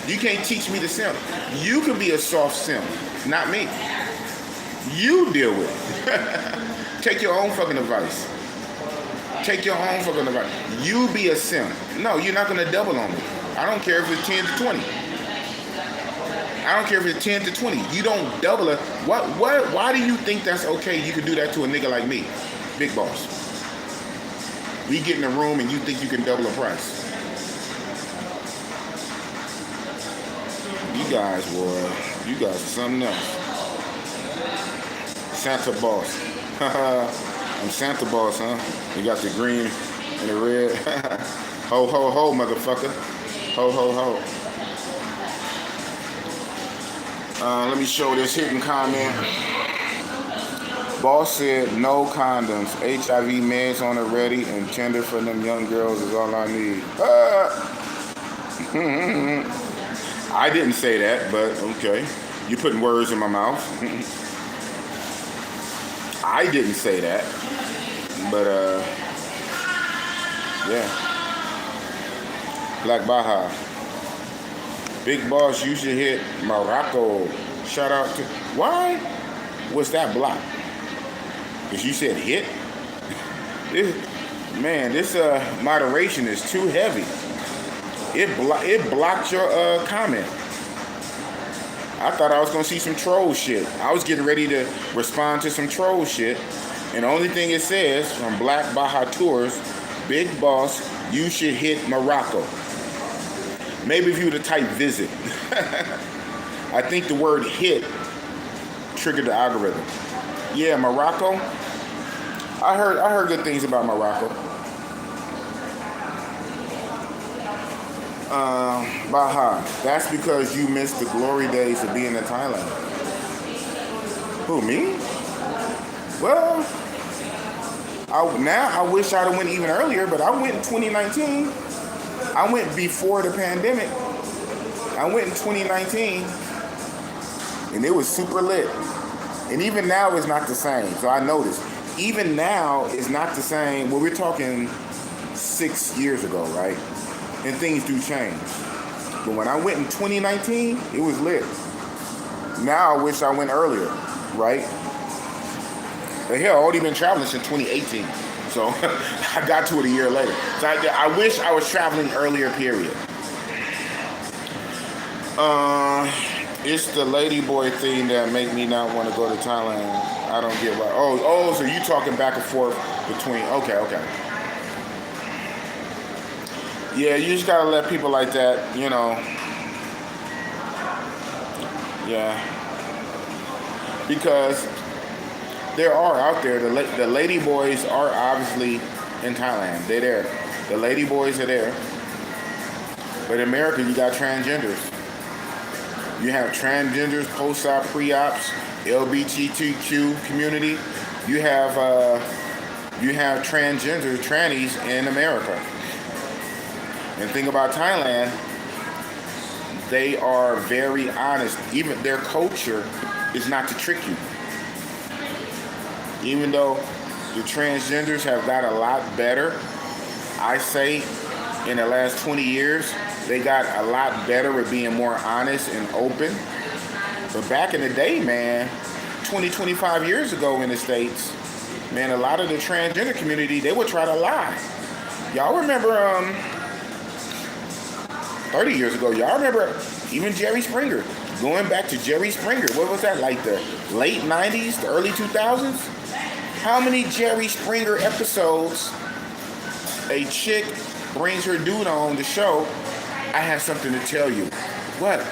You can't teach me to simp. You can be a soft simp, not me. You deal with it. Take your own fucking advice. Take your own fucking advice. You be a simp. No, you're not going to double on me. I don't care if it's 10 to 20. I don't care if it's 10 to 20. You don't double it. Why do you think that's okay? You can do that to a nigga like me, Big Boss. We get in a room and you think you can double the price. You guys are something else. Santa Boss. I'm Santa Boss, huh? You got the green and the red. Ho, ho, ho, motherfucker. Ho, ho, ho. Let me show this hidden comment. Boss said no condoms. HIV meds on it ready and tender for them young girls is all I need. I didn't say that, but okay. You're putting words in my mouth. I didn't say that. But, yeah. Black Baja. Big Boss, you should hit Morocco. Shout out to... Why was that blocked? Because you said hit? This moderation is too heavy. It blocked your comment. I thought I was going to see some troll shit. I was getting ready to respond to some troll shit. And the only thing it says from Black Baja Tours, Big Boss, you should hit Morocco. Maybe if you would have typed visit. I think the word hit triggered the algorithm. Yeah, Morocco. I heard good things about Morocco. Baja. That's because you missed the glory days of being in Thailand. Who, me? Well, I wish I'd have went even earlier, but I went in 2019. I went before the pandemic. I went in 2019, and it was super lit. And even now it's not the same. So I noticed. Even now it's not the same. Well, we're talking 6 years ago, right? And things do change. But when I went in 2019, it was lit. Now I wish I went earlier, right? The hell, I've already been traveling since 2018. So I got to it a year later. So I wish I was traveling earlier, period. It's the ladyboy thing that make me not want to go to Thailand. I don't get why. Oh, so you talking back and forth between, okay. Yeah, you just gotta let people like that, yeah. Because there are out there, the lady boys are obviously in Thailand. They're there. The lady boys are there. But in America, you got transgenders. You have transgenders, post-op, pre-ops, LGBTQ community. You have transgender, trannies in America. And the thing about Thailand, they are very honest. Even their culture is not to trick you. Even though the transgenders have got a lot better, I say in the last 20 years, They got a lot better at being more honest and open. But back in the day, man, 20, 25 years ago in the States, man, a lot of the transgender community, they would try to lie. Y'all remember, 30 years ago, y'all remember even Jerry Springer? Going back to Jerry Springer, what was that, like the late 90s, the early 2000s? How many Jerry Springer episodes a chick brings her dude on the show? I have something to tell you. What?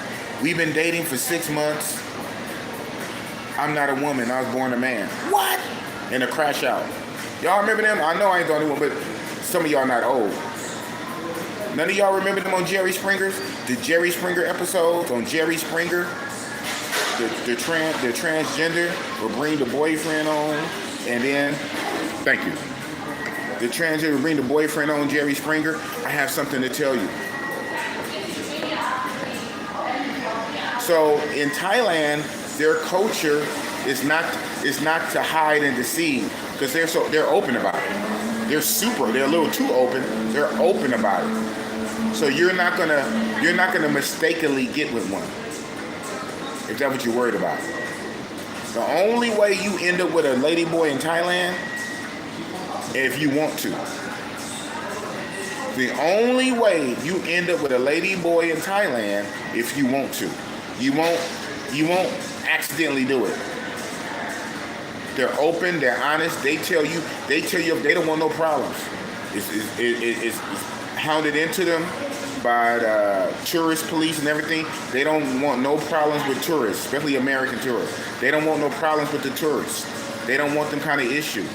We've been dating for 6 months. I'm not a woman. I was born a man. What? And a crash out. Y'all remember them? I know I ain't the only one, but some of y'all not old. None of y'all remember them on Jerry Springer's? The Jerry Springer episodes on Jerry Springer? The transgender will bring the boyfriend on, and then, thank you. The transgender will bring the boyfriend on Jerry Springer. I have something to tell you. So in Thailand, their culture is not to hide and deceive, because they're open about it. They're a little too open. They're open about it. So you're not gonna mistakenly get with one, if that's what you're worried about. The only way you end up with a lady boy in Thailand, if you want to. The only way you end up with a lady boy in Thailand, if you want to. You won't accidentally do it. They're open, they're honest, they tell you if they don't want no problems. It's hounded into them by the tourist police and everything. They don't want no problems with tourists, especially American tourists. They don't want no problems with the tourists. They don't want them kind of issues.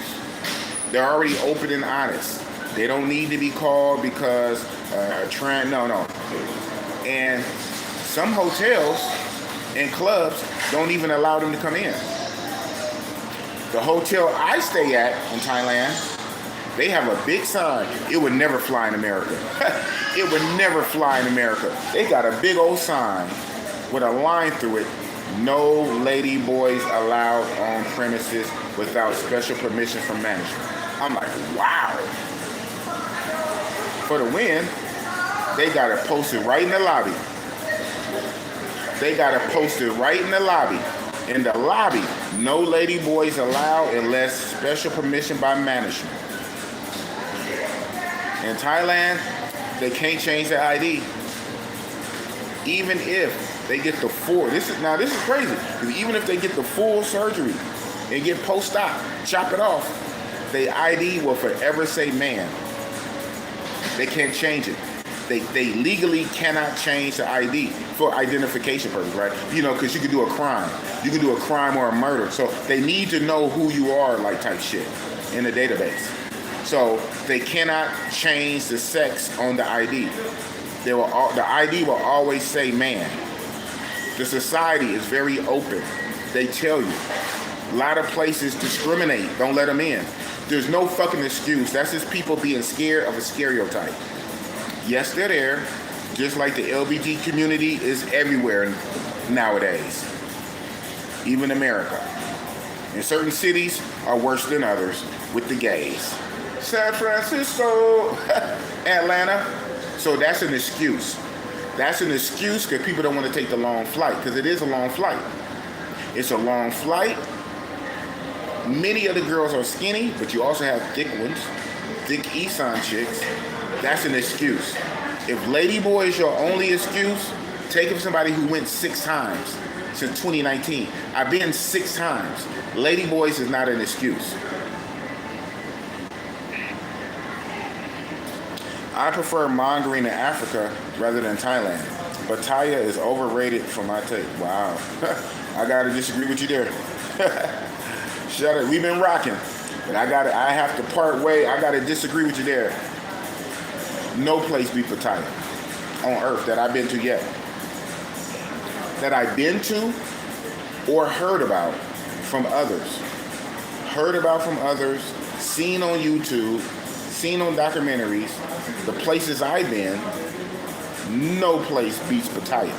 They're already open and honest. They don't need to be called because no. And some hotels and clubs don't even allow them to come in. The hotel I stay at in Thailand, they have a big sign. It would never fly in America. It would never fly in America. They got a big old sign with a line through it. No lady boys allowed on premises without special permission from management. I'm like, wow. For the win, they got it posted right in the lobby. They got it posted right in the lobby. In the lobby, no lady boys allowed unless special permission by management. In Thailand, they can't change their ID. Even if they get the full, this is crazy. Because even if they get the full surgery and get post-op, chop it off, the ID will forever say man. They can't change it. They legally cannot change the ID for identification purposes, right? You know, because you could do a crime. You could do a crime or a murder. So they need to know who you are, like type shit, in the database. So they cannot change the sex on the ID. The ID will always say man. The society is very open. They tell you. A lot of places discriminate. Don't let them in. There's no fucking excuse. That's just people being scared of a stereotype. Yes, they're there, just like the LGBT community is everywhere nowadays, even America. And certain cities are worse than others with the gays. San Francisco, Atlanta. So that's an excuse. That's an excuse because people don't want to take the long flight, because it is a long flight. It's a long flight. Many of the girls are skinny, but you also have thick ones, thick Esan chicks. That's an excuse. If lady boy is your only excuse, take it from somebody who went 6 times since 2019. I've been 6 times. Lady boys is not an excuse. I prefer mongering in Africa rather than Thailand. But Thaya is overrated for my take. Wow. I gotta disagree with you there. Shut up. We've been rocking. But I have to part way. I gotta disagree with you there. No place beats Pattaya on earth that I've been to yet. That I've been to or heard about from others. Heard about from others, seen on YouTube, seen on documentaries, the places I've been, no place beats Pattaya.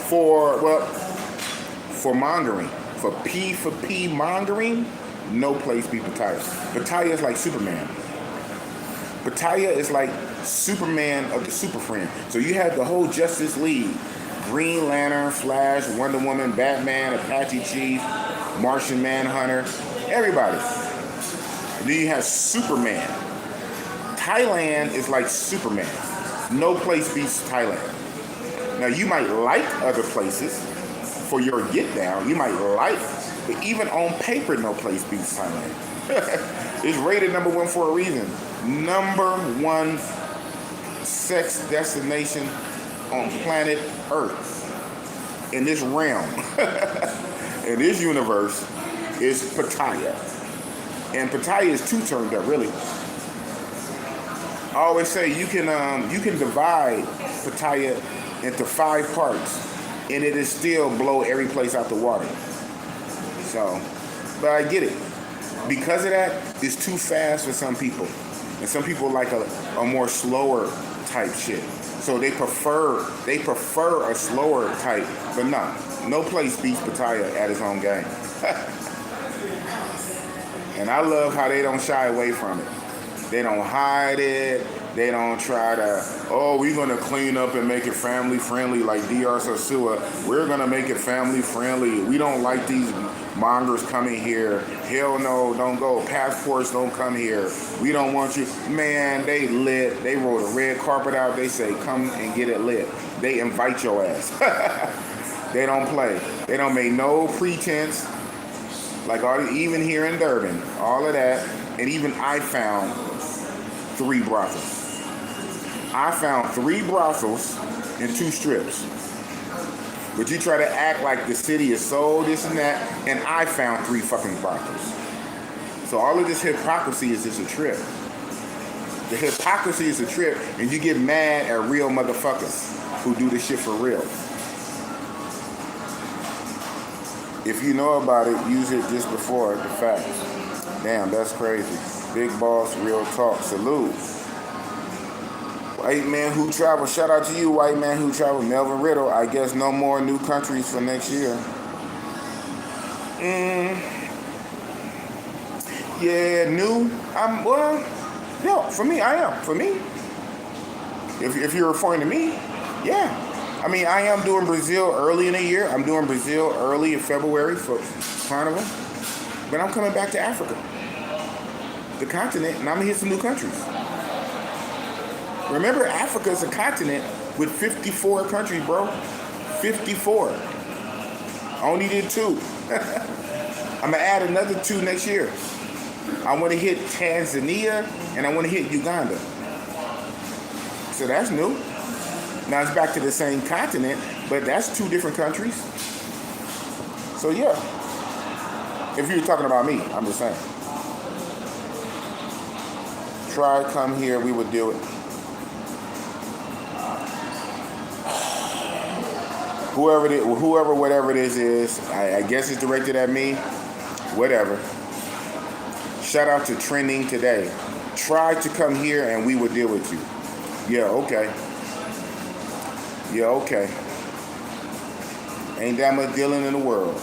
For mongering, for P mongering, no place beats Pattaya. Pattaya is like Superman. Pattaya is like Superman of the Super Friend. So you have the whole Justice League. Green Lantern, Flash, Wonder Woman, Batman, Apache Chief, Martian Manhunter, everybody. And then you have Superman. Thailand is like Superman. No place beats Thailand. Now you might like other places for your get down. You might like, but even on paper, no place beats Thailand. It's rated #1 for a reason. #1 sex destination on planet Earth. In this realm, in this universe, is Pattaya. And Pattaya is too turned up, really. I always say you can divide Pattaya into 5 parts, and it is still blow every place out the water. So, but I get it. Because of that, it's too fast for some people, and some people like a more slower type shit. So they prefer a slower type, but no place beats Pattaya at its own game. And I love how they don't shy away from it. They don't hide it. They don't try to, we're going to clean up and make it family friendly like DR Sosua. We're going to make it family friendly. We don't like these mongers coming here. Hell no, don't go. Passports don't come here. We don't want you. Man, they lit. They roll the red carpet out. They say, come and get it lit. They invite your ass. They don't play. They don't make no pretense. Like even here in Durban, all of that. And even I found 3 brothels. I found 3 brothels and 2 strips. But you try to act like the city is so this and that, and I found 3 fucking brothels. So all of this hypocrisy is just a trip. The hypocrisy is a trip, and you get mad at real motherfuckers who do this shit for real. If you know about it, use it just before the facts. Damn, that's crazy. Big boss, real talk. Salute. White man who travel. Shout out to you, white man who travel. Melvin Riddle. I guess no more new countries for next year. Yeah, new. For me, I am. For me. If you're referring to me, yeah. I mean, I am doing Brazil early in the year. I'm doing Brazil early in February for Carnival. But I'm coming back to Africa, the continent, and I'm going to hit some new countries. Remember, Africa is a continent with 54 countries, bro. 54. I only did 2. I'm going to add another 2 next year. I want to hit Tanzania, and I want to hit Uganda. So that's new. Now it's back to the same continent, but that's 2 different countries. So yeah. If you're talking about me, I'm just saying. Try come here, we would do it. Whoever, whatever it is, I guess it's directed at me. Whatever. Shout out to Trending Today. Try to come here and we will deal with you. Yeah, okay. Yeah, okay. Ain't that much dealing in the world.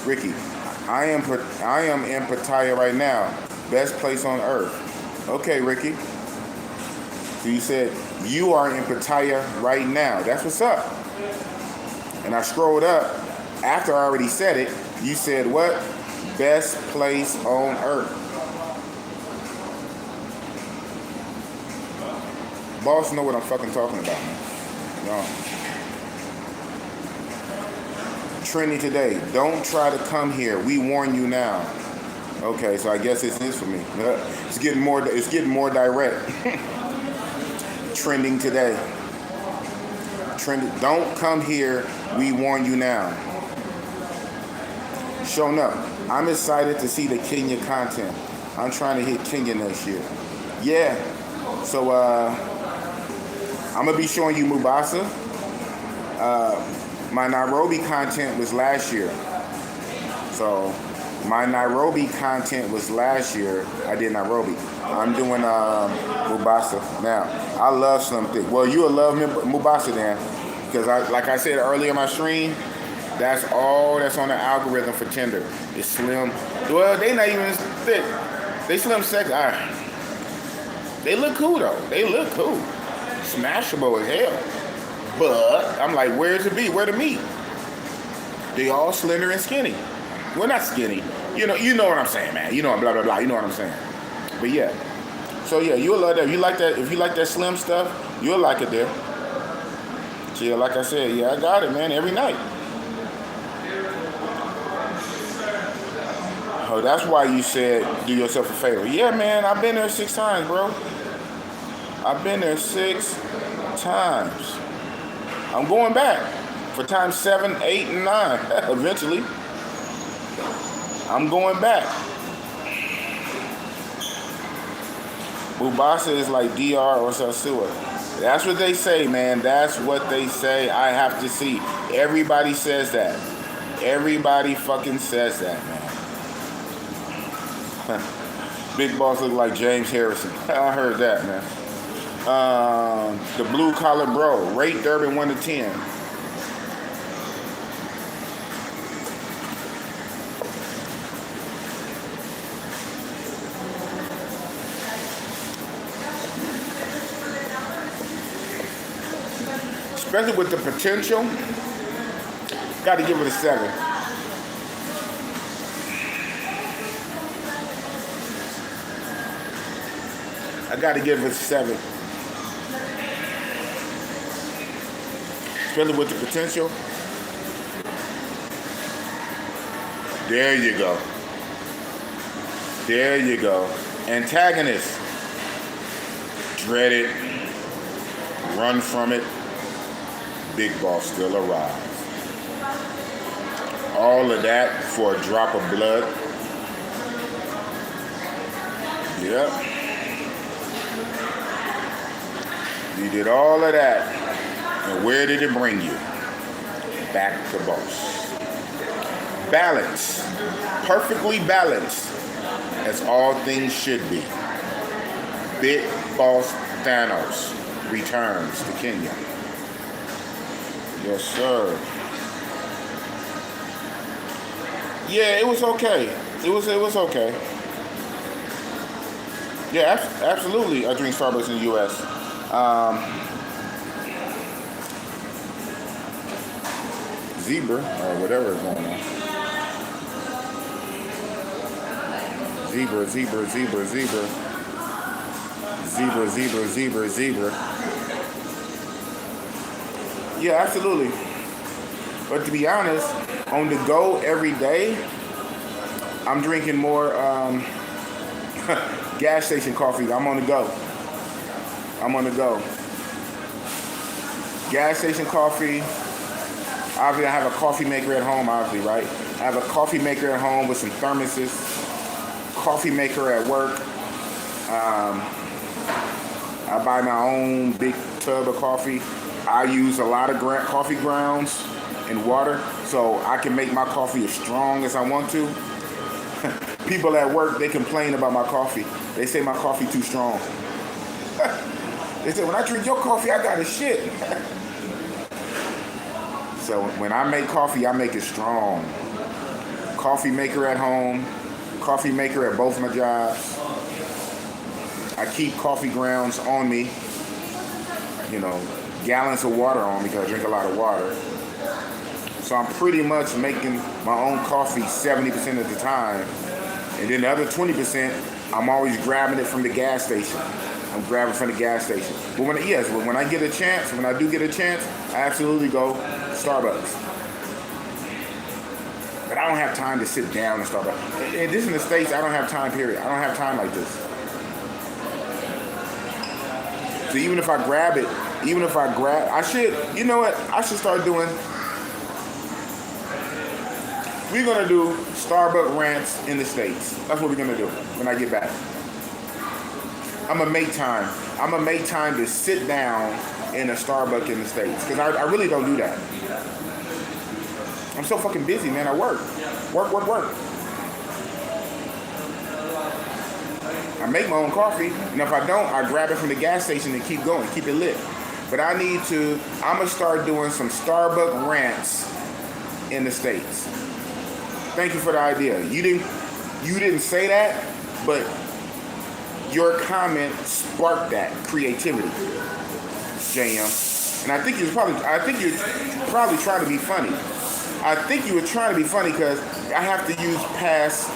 Ricky, I am in Pattaya right now. Best place on earth. Okay, Ricky. So you said you are in Pattaya right now. That's what's up. And I scrolled up. After I already said it, you said what? Best place on earth. Boss know what I'm fucking talking about, man. No. Trending Today. Don't try to come here. We warn you now. Okay, so I guess this is for me. It's getting more direct. Trending Today. Don't come here. We warn you now. Showing up. I'm excited to see the Kenya content. I'm trying to hit Kenya next year. Yeah. So I'm gonna be showing you Mombasa. My Nairobi content was last year. So my Nairobi content was last year. I did Nairobi. I'm doing Mombasa now. I love Slim Thick. Well, you'll love Mombasa then, because like I said earlier in my stream, that's all that's on the algorithm for Tinder. It's slim. Well, they not even thick. They slim sexy. They look cool though. They look cool. Smashable as hell. But I'm like, where's the beef? Where the meat? They all slender and skinny. Well, not skinny. You know what I'm saying, man. You know, blah blah blah. You know what I'm saying. But yeah. So yeah, you'll love that. If you like that, if you like that slim stuff, you'll like it there. So yeah, like I said, yeah, I got it, man, every night. Oh, that's why you said do yourself a favor. Yeah, man, I've been there 6 times, bro. I've been there 6 times. I'm going back for times 7, 8, and 9. Eventually, I'm going back. Bossy is like DR or Sasua. That's what they say, man. That's what they say. I have to see. Everybody says that. Everybody fucking says that, man. Big Boss look like James Harrison. I heard that, man. The blue collar bro. Rate Durban 1 to 10. Especially with the potential, got to give it a 7. I got to give it a 7. Especially with the potential. There you go. There you go. Antagonist. Dread it. Run from it. Big Boss still arrives. All of that for a drop of blood. Yep. You did all of that. And where did it bring you? Back to Boss. Balance. Perfectly balanced. As all things should be. Big Boss Thanos returns to Kenya. Yes, sir. Yeah, it was okay. It was okay. Yeah, absolutely. I drink Starbucks in the U.S. Zebra or whatever is going on. Zebra. Yeah, absolutely. But to be honest, on the go every day, I'm drinking more gas station coffee. I'm on the go. Gas station coffee. Obviously, I have a coffee maker at home, obviously, right? I have a coffee maker at home with some thermoses. Coffee maker at work. I buy my own big tub of coffee. I use a lot of coffee grounds and water, so I can make my coffee as strong as I want to. People at work, they complain about my coffee. They say my coffee too strong. They say, when I drink your coffee, I got a shit. So when I make coffee, I make it strong. Coffee maker at home, coffee maker at both my jobs. I keep coffee grounds on me, gallons of water on me because I drink a lot of water. So I'm pretty much making my own coffee 70% of the time. And then the other 20%, I'm always grabbing it from the gas station. But when I get a chance, when I do get a chance, I absolutely go Starbucks. But I don't have time to sit down in Starbucks. And this in the States, I don't have time, period. I don't have time like this. So even if I grab it, I should start doing, we're going to do Starbucks rants in the States. That's what we're going to do when I get back. I'm going to make time. I'm going to make time to sit down in a Starbucks in the States. Because I really don't do that. I'm so fucking busy, man. I work. Work. I make my own coffee, and if I don't, I grab it from the gas station and keep going, keep it lit. But I'm going to start doing some Starbucks rants in the States. Thank you for the idea. You didn't say that, but your comment sparked that creativity, JM. And I think you're probably trying to be funny. I think you were trying to be funny because I have to use past,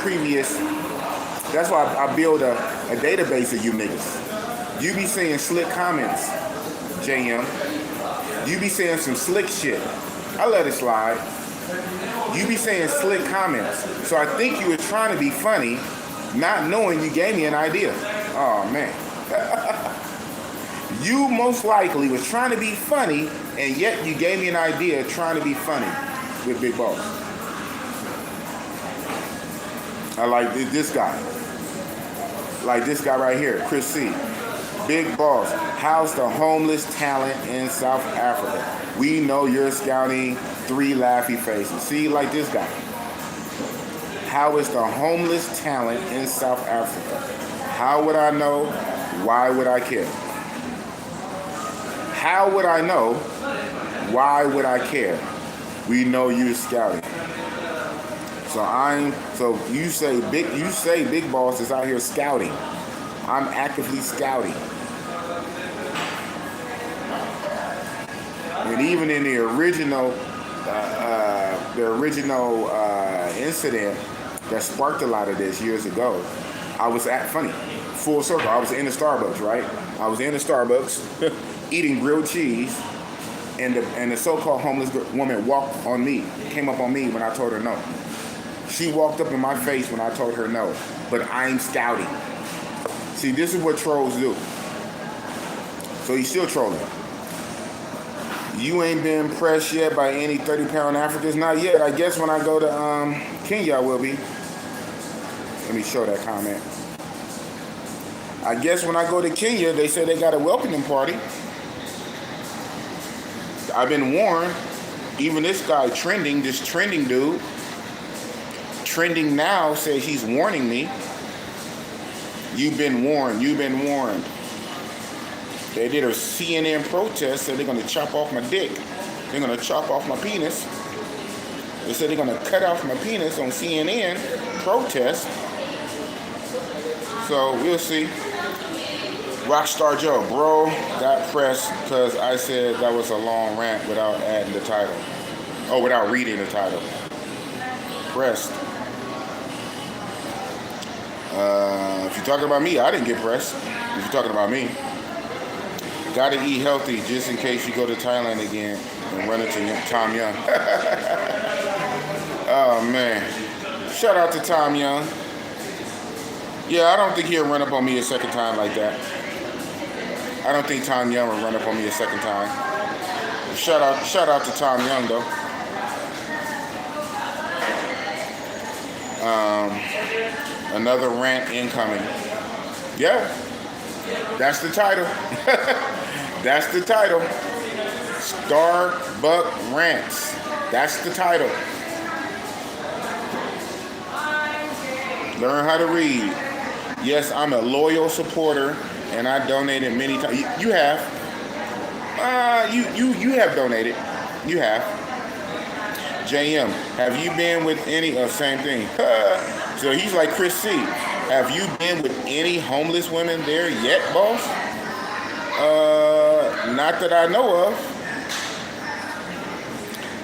previous. That's why I build a database of you niggas. You be saying slick comments, JM. You be saying some slick shit. I let it slide. You be saying slick comments. So I think you were trying to be funny, not knowing you gave me an idea. Oh, man. You most likely was trying to be funny, and yet you gave me an idea trying to be funny with Big Boss. I like this guy. Like this guy right here, Chris C. Big Boss, how's the homeless talent in South Africa? We know you're scouting 3 laughy faces. See, like this guy. How is the homeless talent in South Africa? How would I know? Why would I care? How would I know? Why would I care? We know you're scouting. So you say Big Boss is out here scouting. I'm actively scouting. And even in the original incident that sparked a lot of this years ago, I was funny, full circle. I was in the Starbucks, right? I was in the Starbucks eating grilled cheese, and the so-called homeless woman came up on me when I told her no. She walked up in my face when I told her no, but I'm scouting. See, this is what trolls do. So he's still trolling. You ain't been pressed yet by any 30-pound Africans? Not yet. I guess when I go to Kenya, I will be. Let me show that comment. I guess when I go to Kenya, they say they got a welcoming party. I've been warned. Even this guy this trending dude, trending now, says he's warning me. You've been warned. You've been warned. They did a CNN protest, said they're going to chop off my dick. They're going to chop off my penis. They said they're going to cut off my penis on CNN protest. So we'll see. Rockstar Joe, bro, got pressed because I said that was a long rant without adding the title. Oh, without reading the title. Pressed. If you're talking about me, I didn't get pressed. If you're talking about me. Gotta eat healthy just in case you go to Thailand again and run into Tom Young. Oh, man. Shout out to Tom Young. Yeah, I don't think he'll run up on me a second time like that. I don't think Tom Young will run up on me a second time. Shout out to Tom Young, though. Another rant incoming. Yeah, that's the title. That's the title. Starbuck Rants. That's the title. Learn how to read. Yes, I'm a loyal supporter, and I donated many times. You have. You have donated. You have. JM, have you been with any? Same thing. So he's like Chris C. Have you been with any homeless women there yet, boss? Not that I know of.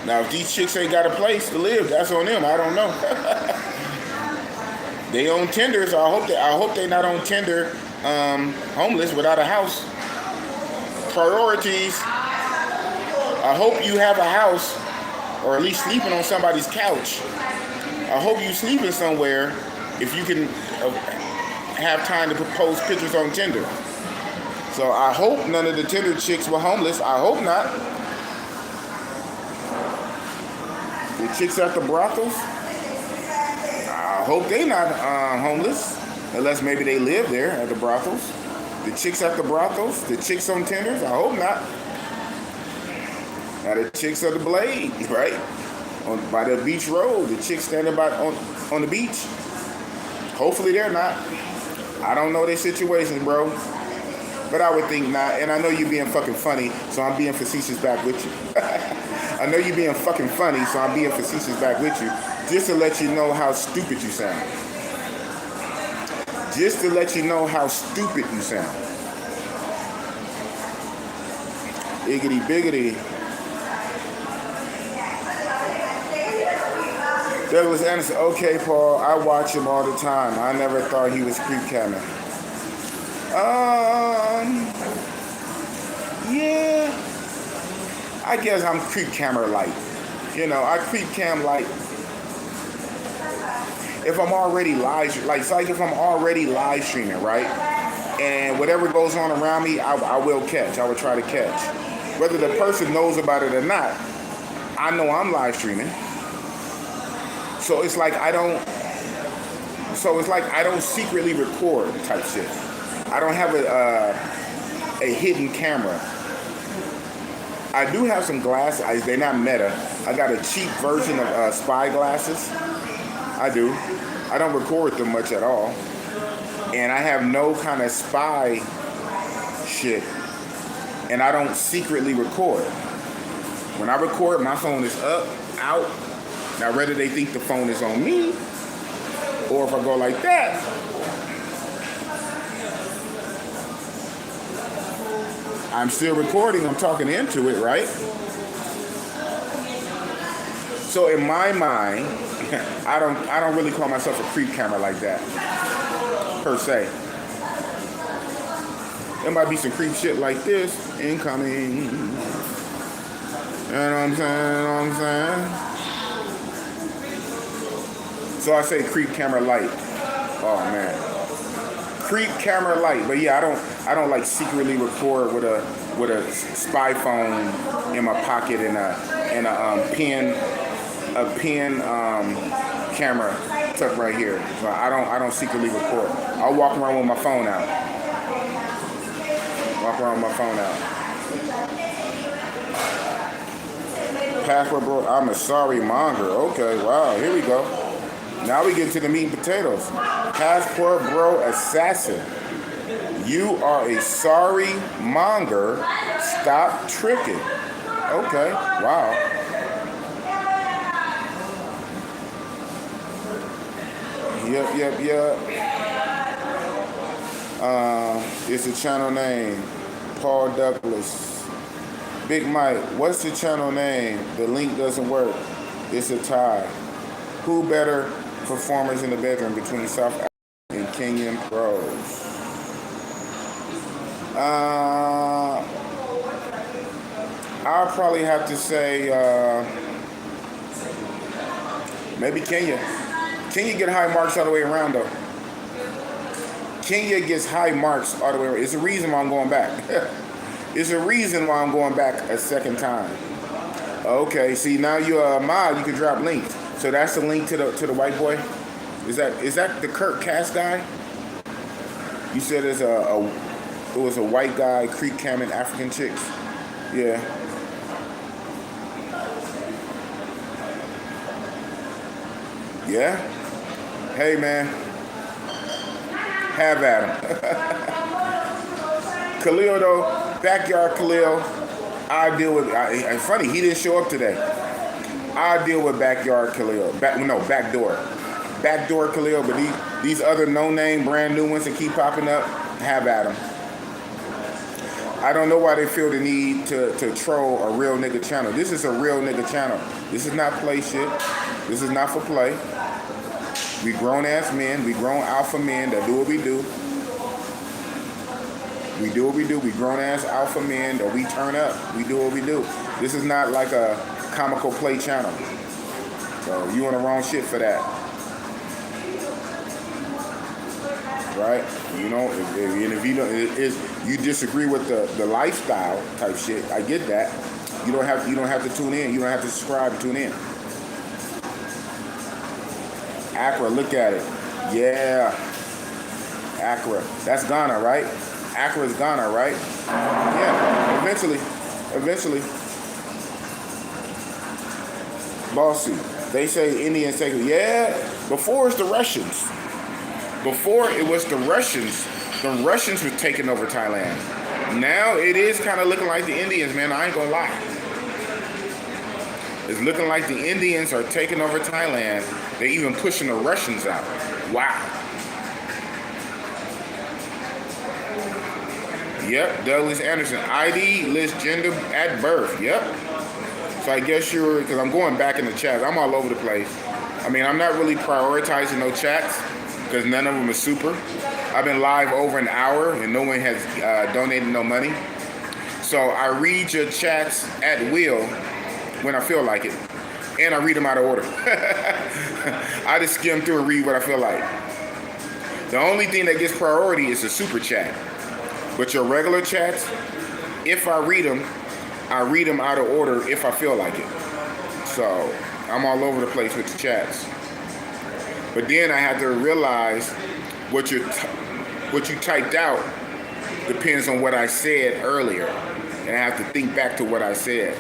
Now, if these chicks ain't got a place to live, that's on them. I don't know. They on Tinder, so I hope they not on Tinder, homeless without a house. Priorities. I hope you have a house, or at least sleeping on somebody's couch. I hope you sleeping somewhere if you can have time to post pictures on Tinder. So I hope none of the Tinder chicks were homeless. I hope not. The chicks at the brothels, I hope they not homeless, unless maybe they live there at the brothels. The chicks at the brothels, the chicks on Tinders, I hope not. Now the chicks at the Blade, right? By the beach road, the chicks standing on the beach. Hopefully they're not. I don't know their situations, bro. But I would think not. And I know you being fucking funny, so I'm being facetious back with you. I know you being fucking funny, so I'm being facetious back with you. Just to let you know how stupid you sound. Just to let you know how stupid you sound. Iggity biggity. Douglas Anderson, okay, Paul, I watch him all the time. I never thought he was creep camming. Yeah. I guess I'm creep camera light. You know, I creep cam light. If I'm already live, like if I'm already live streaming, right? And whatever goes on around me, I will catch. I will try to catch. Whether the person knows about it or not, I know I'm live streaming. So it's like I don't secretly record type shit. I don't have a hidden camera. I do have some glasses. They're not Meta. I got a cheap version of spy glasses. I do. I don't record them much at all. And I have no kind of spy shit. And I don't secretly record. When I record, my phone is up, out. Now, whether they think the phone is on me, or if I go like that, I'm still recording, I'm talking into it, right? So in my mind, I don't really call myself a creep camera like that, per se. There might be some creep shit like this, incoming. You know what I'm saying? So I say creep camera light. Oh man, creep camera light. But yeah, I don't like secretly record with a spy phone in my pocket and a pen camera tucked right here. So I don't secretly record. I'll walk around with my phone out. Password bro, I'm a sorry monger. Okay, wow, here we go. Now we get to the meat and potatoes. Passport bro assassin. You are a sorry monger. Stop tricking. Okay, wow. Yep. It's a channel name. Paul Douglas. Big Mike, what's the channel name? The link doesn't work. It's a tie. Who better performers in the bedroom between South African and Kenyan pros? I'll probably have to say maybe Kenya. Kenya get high marks all the way around though. Kenya gets high marks all the way around. It's a reason why I'm going back. It's a reason why I'm going back a second time. Okay, see now you're a mod, you can drop links. So that's the link to the white boy. Is that the Kurt Cass guy? You said it was a white guy creep camming African chicks. Yeah. Yeah. Hey man. Have at him. Khalil though, backyard Khalil. I deal with. It's funny he didn't show up today. I deal with backyard Khalil. Backdoor Khalil. But these other no-name brand new ones that keep popping up, have at them. I don't know why they feel the need to troll a real nigga channel. This is a real nigga channel. This is not play shit. This is not for play. We grown ass men. We grown alpha men that do what we do. We do what we do. We grown ass alpha men that we turn up. We do what we do. This is not like a comical play channel. So you on the wrong shit for that. Right? You know, if you disagree with the lifestyle type shit, I get that. You don't have to tune in. You don't have to subscribe and tune in. Accra, look at it. Yeah. Accra. That's Ghana, right? Accra's Ghana, right? Yeah. Eventually. Bossy. They say Indians take it. Yeah. Before it's the Russians. Before it was the Russians were taking over Thailand. Now it is kind of looking like the Indians, man. I ain't gonna lie. It's looking like the Indians are taking over Thailand. They're even pushing the Russians out. Wow. Yep, Douglas Anderson. ID lists gender at birth. Yep. So I guess because I'm going back in the chats. I'm all over the place. I mean, I'm not really prioritizing no chats because none of them are super. I've been live over an hour and no one has donated no money. So I read your chats at will when I feel like it. And I read them out of order. I just skim through and read what I feel like. The only thing that gets priority is a super chat. But your regular chats, if I read them out of order if I feel like it. So I'm all over the place with the chats. But then I have to realize what you typed out depends on what I said earlier. And I have to think back to what I said.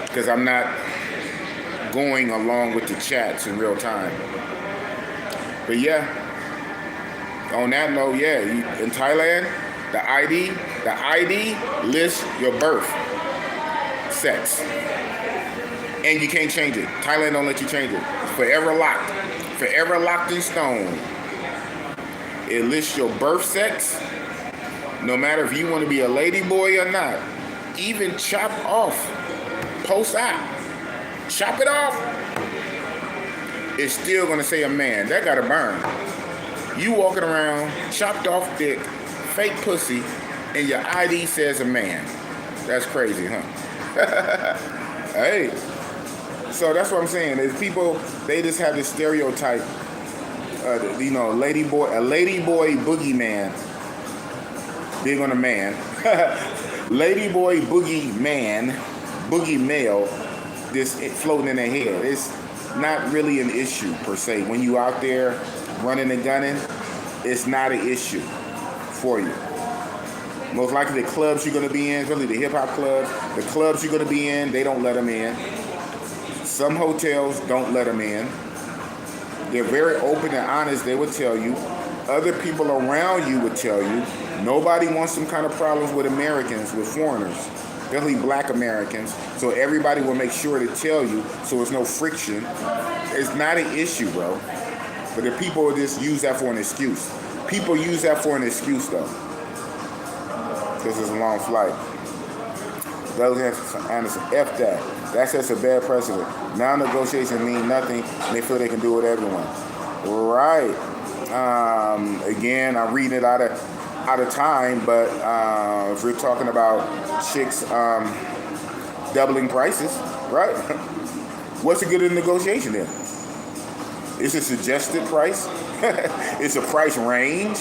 Because I'm not going along with the chats in real time. But yeah, on that note, yeah, in Thailand, the ID lists your birth, sex. And you can't change it. Thailand don't let you change it. It's forever locked in stone. It lists your birth sex, no matter if you want to be a lady boy or not. Even chop off, post-op, chop it off. It's still gonna say a man. That gotta burn. You walking around, chopped off dick, fake pussy, and your ID says a man. That's crazy, huh? Hey. So that's what I'm saying. Is people, they just have this stereotype, a lady boy boogeyman, big on a man, lady boy boogie male, this floating in their head. It's not really an issue per se. When you out there running and gunning, it's not an issue for you. Most likely the clubs you're going to be in, really the hip hop clubs, the clubs you're going to be in, they don't let them in. Some hotels don't let them in. They're very open and honest. They would tell you. Other people around you would tell you. Nobody wants some kind of problems with Americans, with foreigners, especially black Americans. So everybody will make sure to tell you so there's no friction. It's not an issue, bro. But the people will just use that for an excuse. People use that for an excuse, though. Because it's a long flight. Douglas Anderson, F that. That sets a bad precedent. Now negotiations mean nothing, and they feel they can do it with everyone. Right. Again, I'm reading it out of time, but if we're talking about chicks doubling prices, right? What's a good negotiation then? It's a suggested price. It's a price range.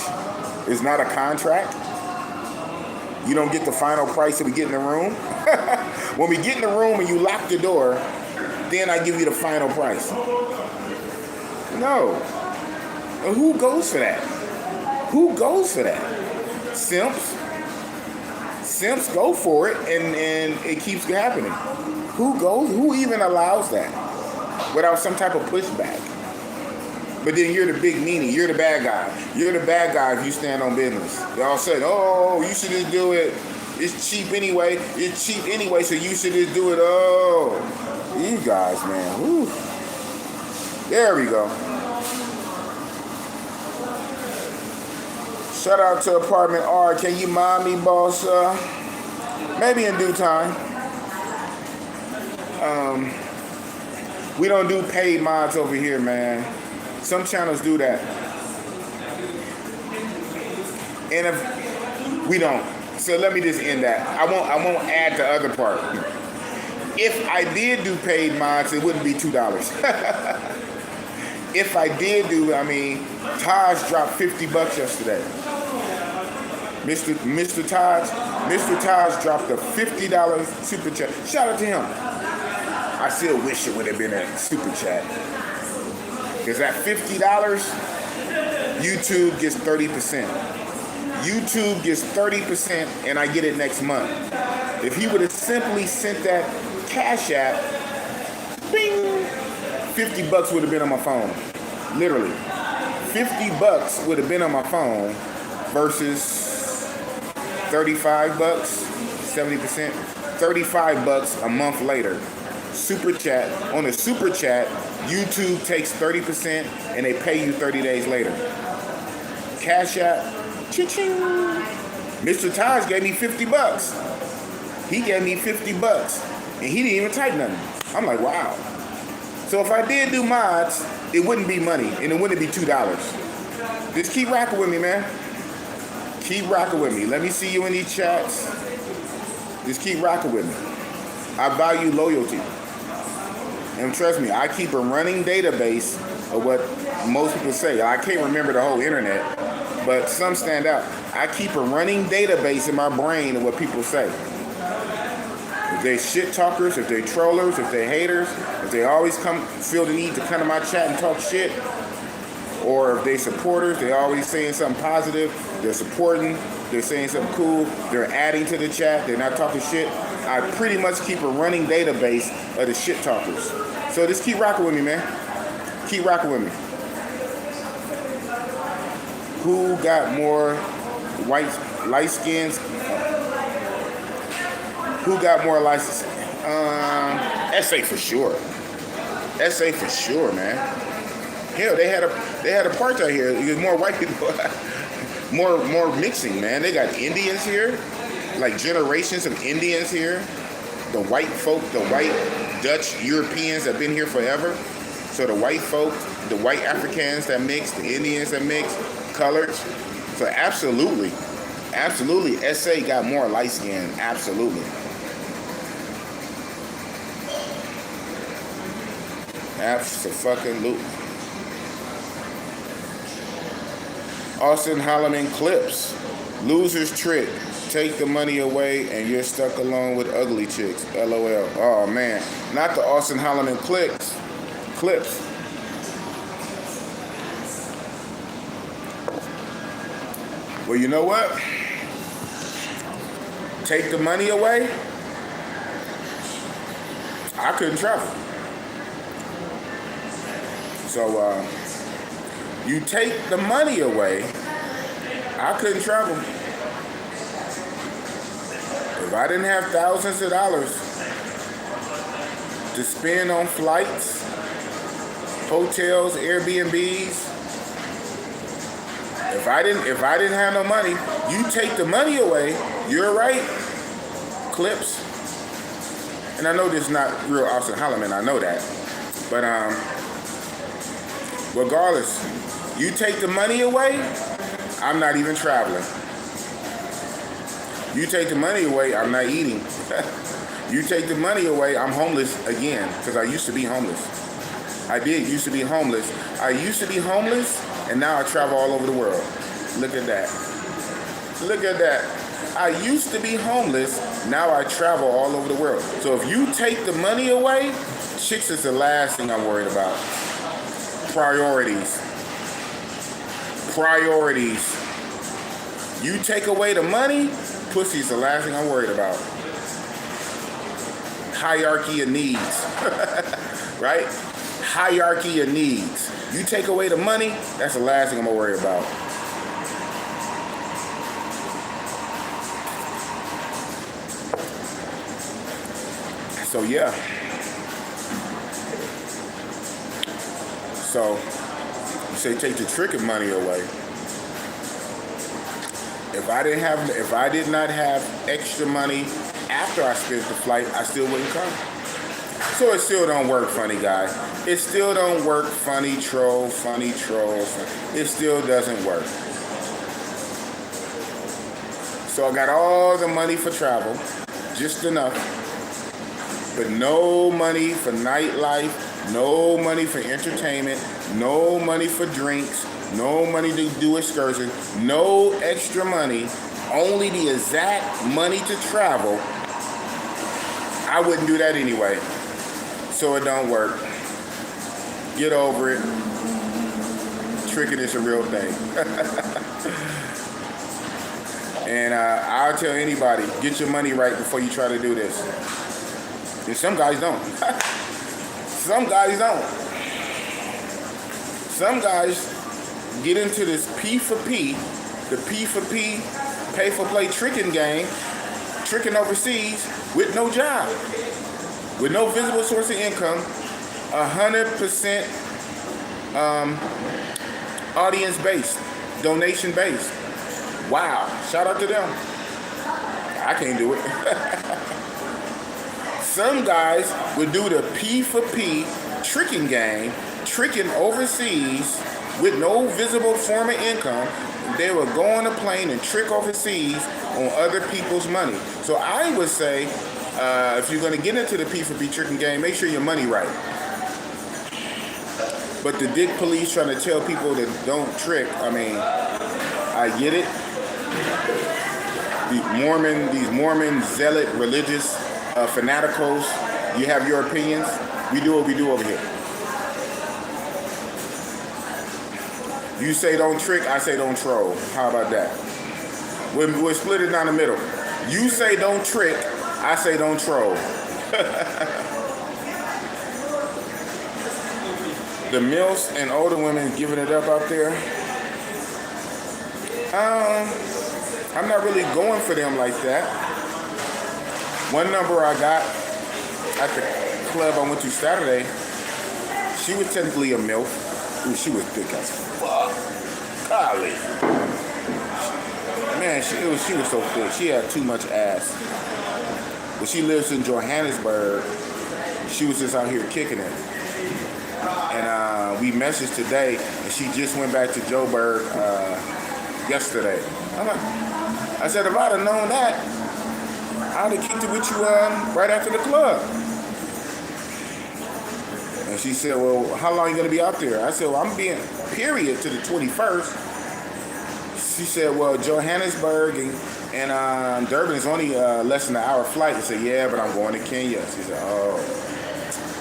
It's not a contract. You don't get the final price till we get in the room. When we get in the room and you lock the door, then I give you the final price. No. And who goes for that? Who goes for that? Simps. Simps go for it, and it keeps happening. Who goes? Who even allows that without some type of pushback? But then you're the big meanie. You're the bad guy. You're the bad guy if you stand on business. They all said, oh, you should just do it. It's cheap anyway. It's cheap anyway, so you should just do it. Oh, you guys, man. Whew. There we go. Shout out to Apartment R. Can you mind me, boss? Maybe in due time. We don't do paid mods over here, man. Some channels do that. And if we don't, so let me just end that. I won't add the other part. If I did do paid mods, it wouldn't be $2. If I did do, Taj dropped $50 yesterday. Mr. Taj dropped a $50 super chat. Shout out to him. I still wish it would have been a super chat. Because at $50, YouTube gets 30%. YouTube gets 30% and I get it next month. If he would have simply sent that Cash App, bing, $50 would have been on my phone. Literally. $50 would have been on my phone versus $35, 70%, $35 a month later. Super chat. On a super chat, YouTube takes 30% and they pay you 30 days later. Cash App, cha-ching. Mr. Taj gave me 50 bucks. He gave me 50 bucks. And he didn't even type nothing. I'm like, wow. So if I did do mods, it wouldn't be money. And it wouldn't be $2. Just keep rocking with me, man. Keep rocking with me. Let me see you in these chats. Just keep rocking with me. I value loyalty. And trust me, I keep a running database of what most people say. I can't remember the whole internet, but some stand out. I keep a running database in my brain of what people say. If they shit talkers, if they trollers, if they haters, if they always feel the need to come to my chat and talk shit, or if they supporters, they always saying something positive, they're supporting, they're saying something cool, they're adding to the chat, they're not talking shit. I pretty much keep a running database of the shit talkers. So just keep rocking with me, man. Keep rocking with me. Who got more light skins? Who got more license? SA for sure. SA for sure, man. Hell, they had apartheid here. There's more white people, more mixing, man. They got Indians here, like generations of Indians here. The white folk, the white Dutch Europeans have been here forever. So the white folk, the white Africans that mix, the Indians that mix, colors. So absolutely, SA got more light skin. Absolutely. Abso-fucking-lutely. Austin Holloman clips. Loser's trick. Take the money away and you're stuck alone with ugly chicks. LOL. Oh man. Not the Austin Holloman clips. Well, you know what? Take the money away. I couldn't travel. So, you take the money away, I couldn't travel. If I didn't have thousands of dollars to spend on flights, hotels, Airbnbs, if I didn't have no money, you take the money away, you're right, clips. And I know this is not real Austin Holloman, I know that. But, regardless, you take the money away, I'm not even traveling. You take the money away, I'm not eating. You take the money away, I'm homeless again, because I used to be homeless. I did used to be homeless. I used to be homeless, and now I travel all over the world. Look at that. Look at that. I used to be homeless, now I travel all over the world. So if you take the money away, chicks is the last thing I'm worried about. Priorities. You take away the money, pussy's the last thing I'm worried about. Hierarchy of needs. Right? Hierarchy of needs. You take away the money, that's the last thing I'm gonna worry about. So yeah. So you say take the trick of money away. If I did not have extra money after I spent the flight, I still wouldn't come. So it still don't work, funny guy. It still don't work, funny troll. It still doesn't work. So I got all the money for travel, just enough, but no money for nightlife, no money for entertainment, no money for drinks, no money to do excursions, no extra money, only the exact money to travel. I wouldn't do that anyway. So it don't work. Get over it. Tricking is a real thing. And I'll tell anybody, get your money right before you try to do this. And some guys don't. Some guys don't. Some guys get into this P for P, the P for P, pay for play tricking game, tricking overseas with no job, with no visible source of income, 100% audience based, donation based. Wow, shout out to them. I can't do it. Some guys would do the P for P tricking game, tricking overseas with no visible form of income. They would go on a plane and trick overseas on other people's money. So I would say, if you're going to get into the P for P tricking game, make sure your money right. But the dick police trying to tell people that don't trick, I mean, I get it. These Mormon zealot religious fanaticals, you have your opinions. We do what we do over here. You say don't trick, I say don't troll. How about that? We'll split it down the middle. You say don't trick, I say don't troll. The MILFs and older women giving it up out there. I'm not really going for them like that. One number I got at the club I went to Saturday, she was technically a MILF. Ooh, she was thick as fuck. Golly. Man, she was so thick. She had too much ass. But she lives in Johannesburg. She was just out here kicking it. And we messaged today, and she just went back to Joburg yesterday. I said, if I'd have known that, I'd have kicked it with you right after the club. And she said, well, how long are you going to be out there? I said, well, I'm being period to the 21st. She said, well, Johannesburg and Durban is only less than an hour flight. I said, yeah, but I'm going to Kenya. She said, oh,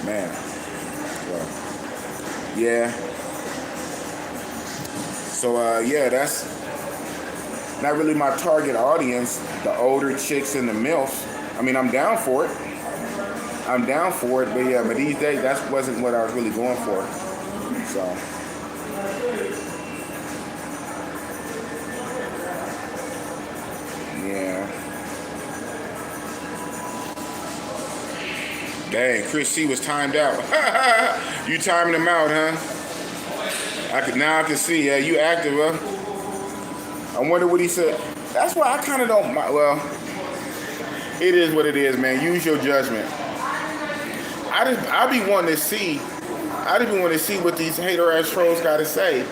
man. Well, yeah. So, yeah, that's not really my target audience, the older chicks and the MILFs. I mean, I'm down for it. But yeah, but these days, that wasn't what I was really going for. So. Yeah. Dang, Chris C was timed out. You timing him out, huh? Now I can see. Yeah, you active, huh? I wonder what he said. That's why I kind of don't. Well, it is what it is, man. Use your judgment. I be wanting to see what these hater ass trolls got to say.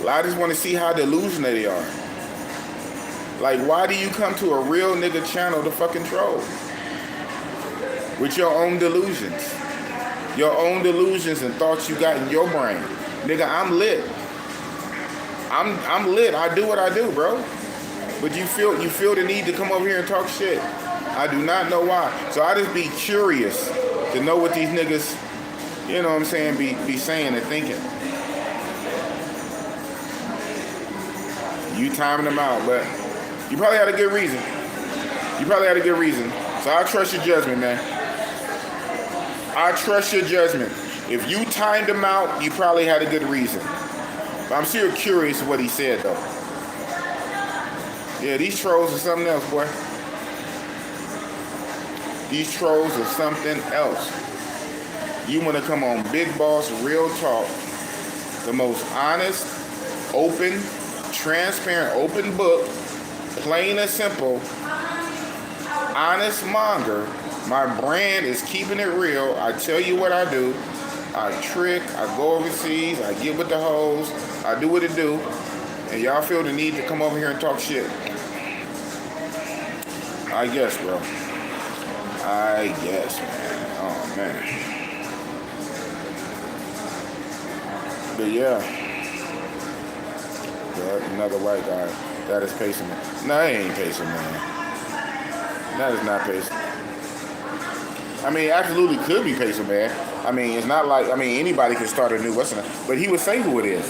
I just want to see how delusional they are. Like, why do you come to a real nigga channel to fucking troll? With your own delusions. Your own delusions and thoughts you got in your brain. Nigga, I'm lit. I'm lit. I do what I do, bro. But you feel the need to come over here and talk shit. I do not know why. So I just be curious to know what these niggas, you know what I'm saying, be saying and thinking. You timing them out, but you probably had a good reason. So I trust your judgment, man. I trust your judgment. If you timed him out, you probably had a good reason. But I'm still curious what he said, though. Yeah, these trolls are something else, boy. These trolls are something else. You want to come on Big Boss Real Talk, the most honest, open, transparent, open book, plain and simple, honest monger. My brand is keeping it real. I tell you what I do. I trick, I go overseas, I get with the hoes, I do what it do, and y'all feel the need to come over here and talk shit. I guess, bro. I guess, man. Oh, man. But yeah. Another white guy. That is pacing, man. No, he ain't pacing, man. That is not pacing. I mean, absolutely could be pacing, man. I mean, it's not like, anybody can start a new Western. But he would say who it is.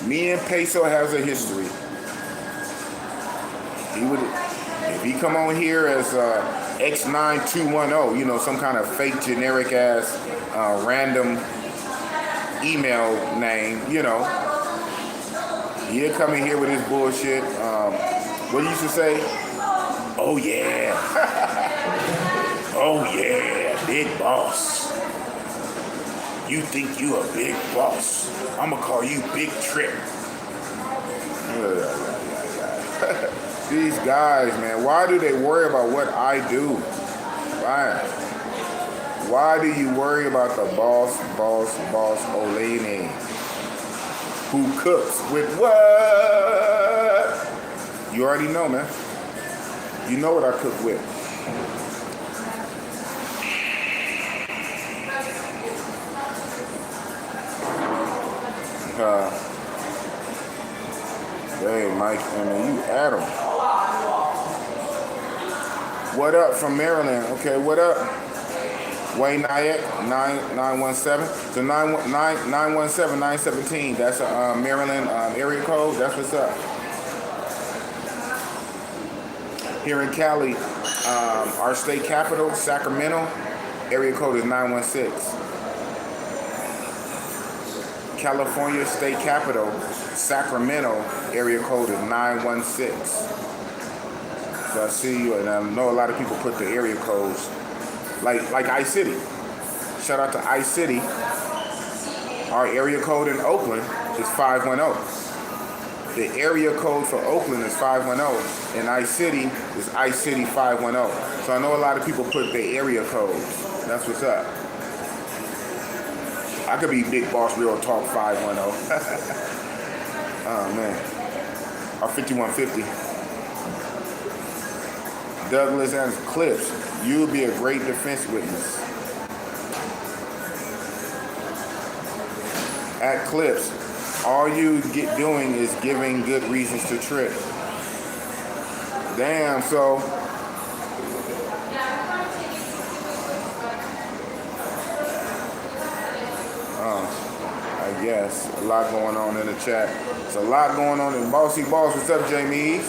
Me and Peso has a history. He would, if he come on here as X9210, you know, some kind of fake generic ass random email name, you know, he'll come in here with his bullshit. What he used to say? Oh yeah. Oh yeah, big boss. You think you a big boss? I'ma call you Big Trip. These guys, man, why do they worry about what I do? Why do you worry about the boss, Olene? Who cooks with what? You already know, man. You know what I cook with. Hey, Mike, I mean, you Adam. What up from Maryland? Okay, what up? Wayne Nyack, 917. So 917-917. That's a Maryland area code. That's what's up. Here in Cali, our state capital, Sacramento, area code is 916. California state capital, Sacramento, area code is 916. So I see you, and I know a lot of people put the area codes, like I-City. Shout out to I-City. Our area code in Oakland is 510. The area code for Oakland is 510, and I-City is I-City 510. So I know a lot of people put their area codes. That's what's up. I could be Big Boss Real Talk 510. Oh, man. Or 5150. Douglas and Clips, you would be a great defense witness. At Clips, all you doing is giving good reasons to trip. Damn, so I guess a lot going on in the chat. There's a lot going on in Bossy Boss. What's up, Jamie?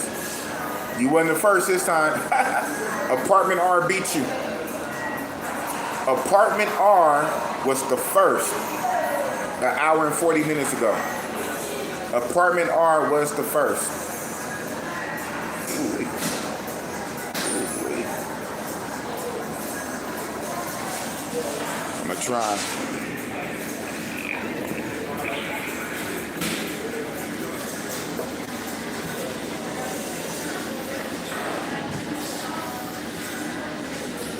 You wasn't the first this time. Apartment R beat you. Apartment R was the first. An hour and 40 minutes ago. Apartment R was the first. Ooh. I'm gonna try.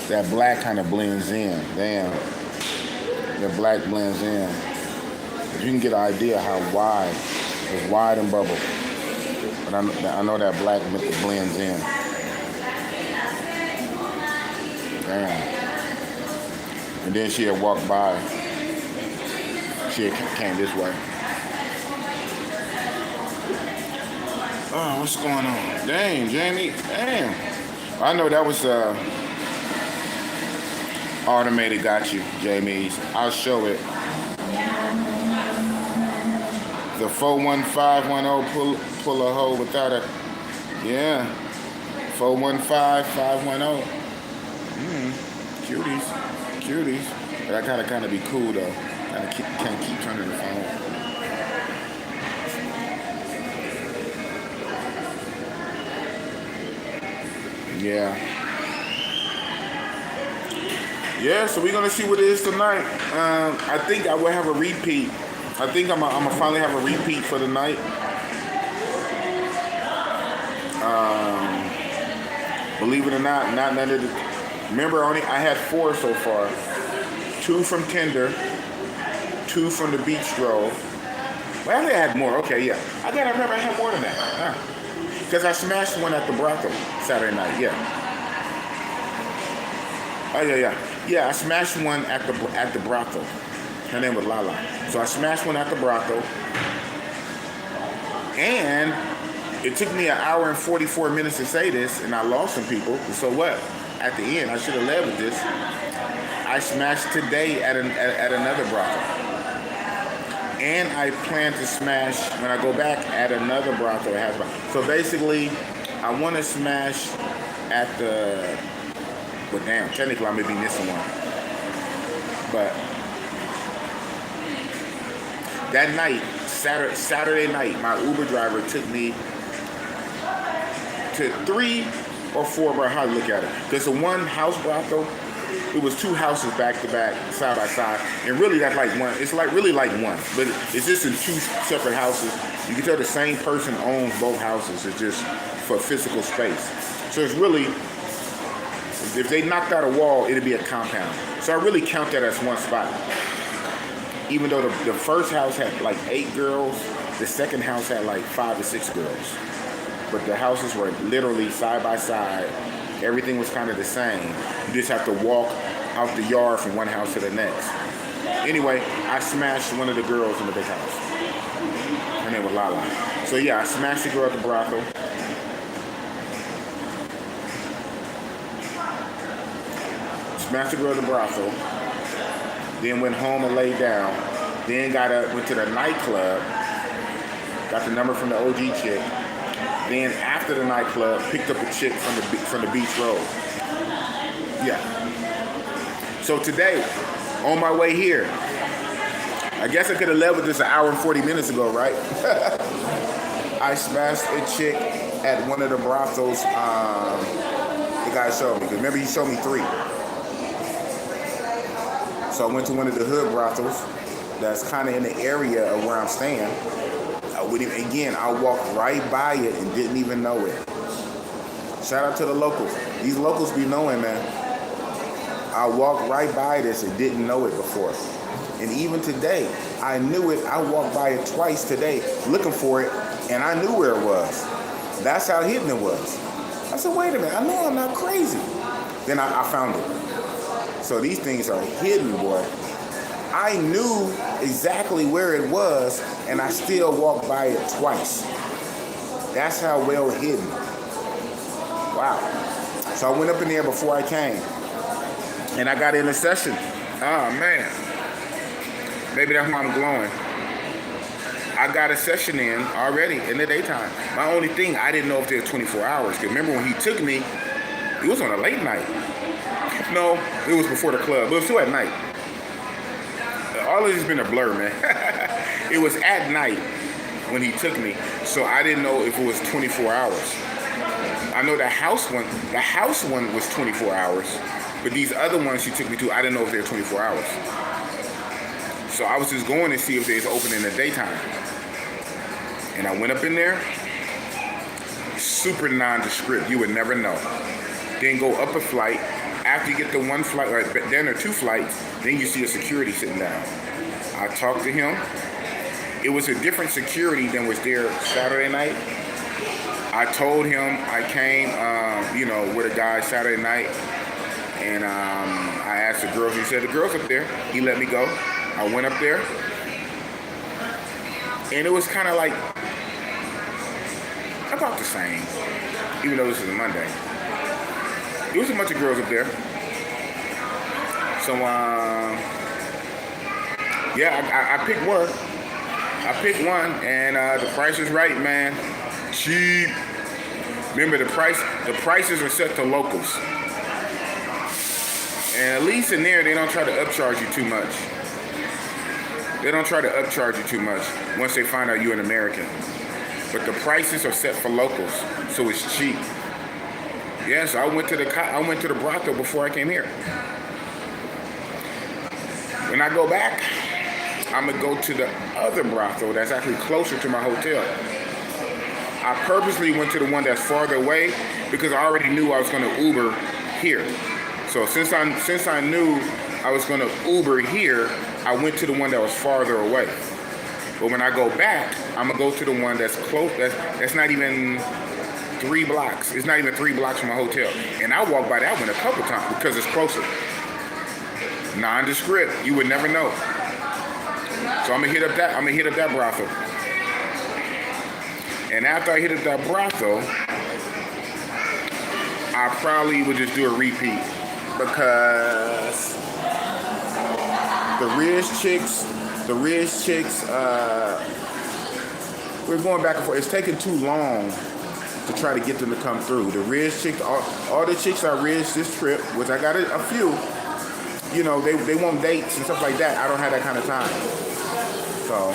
That black kind of blends in. Damn. The black blends in. You can get an idea how wide. It's wide and bubble. But I know that black blends in. Damn. And then she had walked by. She had came this way. Oh, what's going on? Dang, Jamie. Damn. I know that was automated got you, Jamie's. I'll show it. The 41510 pull a hole without a, yeah. 415-510. Cuties. But I gotta kind of be cool though. Can't keep turning the phone. Yeah. Yeah, so we're gonna see what it is tonight. I think I will have a repeat. I think I'm gonna finally have a repeat for the night. Believe it or not none of the. Remember, I had 4 so far. 2 from Tinder, 2 from the beach stroll. Well, I had more. Okay, yeah. I remember I had more than that. Because I smashed one at the brothel Saturday night. Yeah. Oh yeah. Yeah, I smashed one at the brothel. Her name was Lala. So I smashed one at the brothel. And it took me an hour and 44 minutes to say this, and I lost some people. So what? At the end, I should have led with this. I smashed today at another brothel. And I plan to smash when I go back at another brothel. So basically, I want to smash at the. But damn, technically I may be missing one. But that night, Saturday night, my Uber driver took me to 3 or 4, bro, how to look at it. There's a one house brothel. It was 2 houses back to back, side by side. And really that's like one. It's like really like one. But it's just in 2 separate houses. You can tell the same person owns both houses. It's just for physical space. So it's really, if they knocked out a wall, it'd be a compound. So I really count that as one spot. Even though the first house had like 8 girls, the second house had like 5 or 6 girls. But the houses were literally side by side. Everything was kind of the same. You just have to walk out the yard from one house to the next. Anyway, I smashed one of the girls in the big house. Her name was Lala. So yeah, I smashed the girl at the brothel. Smashed the girl at the brothel. Then went home and laid down. Then went to the nightclub. Got the number from the OG chick. Then after the nightclub, picked up a chick from the beach road. Yeah. So today, on my way here, I guess I could have left with this an hour and 40 minutes ago, right? I smashed a chick at one of the brothels the guy showed me. Remember, he showed me 3. So I went to one of the hood brothels that's kind of in the area of where I'm staying. I walked right by it and didn't even know it. Shout out to the locals. These locals be knowing, man. I walked right by this and didn't know it before. And even today, I knew it. I walked by it twice today looking for it, and I knew where it was. That's how hidden it was. I said, wait a minute, I know I'm not crazy. Then I found it. So these things are hidden, boy. I knew exactly where it was, and I still walked by it twice. That's how well hidden. Wow. So I went up in there before I came, and I got in a session. Oh, man. Maybe that's why I'm glowing. I got a session in already in the daytime. My only thing, I didn't know if there was 24 hours. Because remember when he took me, it was on a late night. No, it was before the club. It was still at night. All of this has been a blur, man. It was at night when he took me, so I didn't know if it was 24 hours. I know the house one was 24 hours, but these other ones she took me to, I didn't know if they were 24 hours. So I was just going to see if they was open in the daytime. And I went up in there, super nondescript, you would never know. Then go up a flight. After you get the one flight, or then there are 2 flights, then you see a security sitting down. I talked to him. It was a different security than was there Saturday night. I told him I came, with a guy Saturday night, and I asked the girls. He said the girls up there. He let me go. I went up there, and it was kind of like about the same, even though this is a Monday. There was a bunch of girls up there. So, I picked one. And the price is right, man. Cheap. Remember, the prices are set to locals. And at least in there, they don't try to upcharge you too much. Once they find out you're an American. But the prices are set for locals, so it's cheap. Yes, I went to the brothel before I came here. When I go back, I'm gonna go to the other brothel that's actually closer to my hotel. I purposely went to the one that's farther away because I already knew I was gonna Uber here. So since I knew I was gonna Uber here, I went to the one that was farther away. But when I go back, I'm gonna go to the one that's close. That's not even 3 blocks. It's not even 3 blocks from my hotel. And I walked by that one a couple times because it's closer. Nondescript. You would never know. So I'm gonna hit up that brothel. And after I hit up that brothel, I probably would just do a repeat because the Riz chicks, we're going back and forth. It's taking too long to try to get them to come through. The Riz chicks, all the chicks I Riz this trip, which I got a few, they want dates and stuff like that. I don't have that kind of time. So,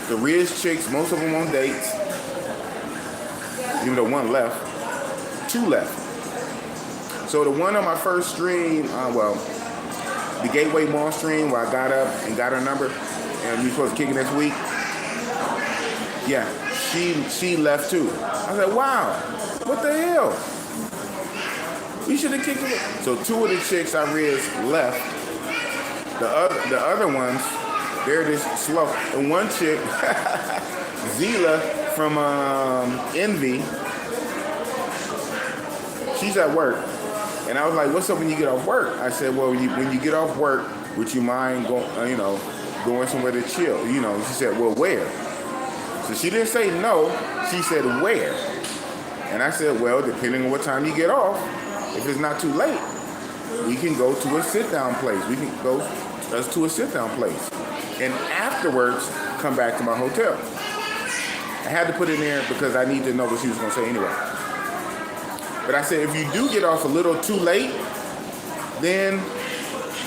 the Riz chicks, most of them want dates. Even though 1 left. 2 left. So the one on my first stream, the Gateway Mall stream where I got up and got her number, and we supposed to kick it next week. Yeah, she left too. I was like, wow, what the hell? We should have kicked it. So two of the chicks I read left. The other ones, they're just slow. And one chick, Zila from Envy, she's at work. And I was like, what's up when you get off work? I said, well, when you get off work, would you mind going somewhere to chill? She said, well, where? So she didn't say no, she said where? And I said, well, depending on what time you get off, if it's not too late, we can go to a sit-down place. We can go to a sit-down place. And afterwards, come back to my hotel. I had to put it in there because I need to know what she was going to say anyway. But I said, if you do get off a little too late, then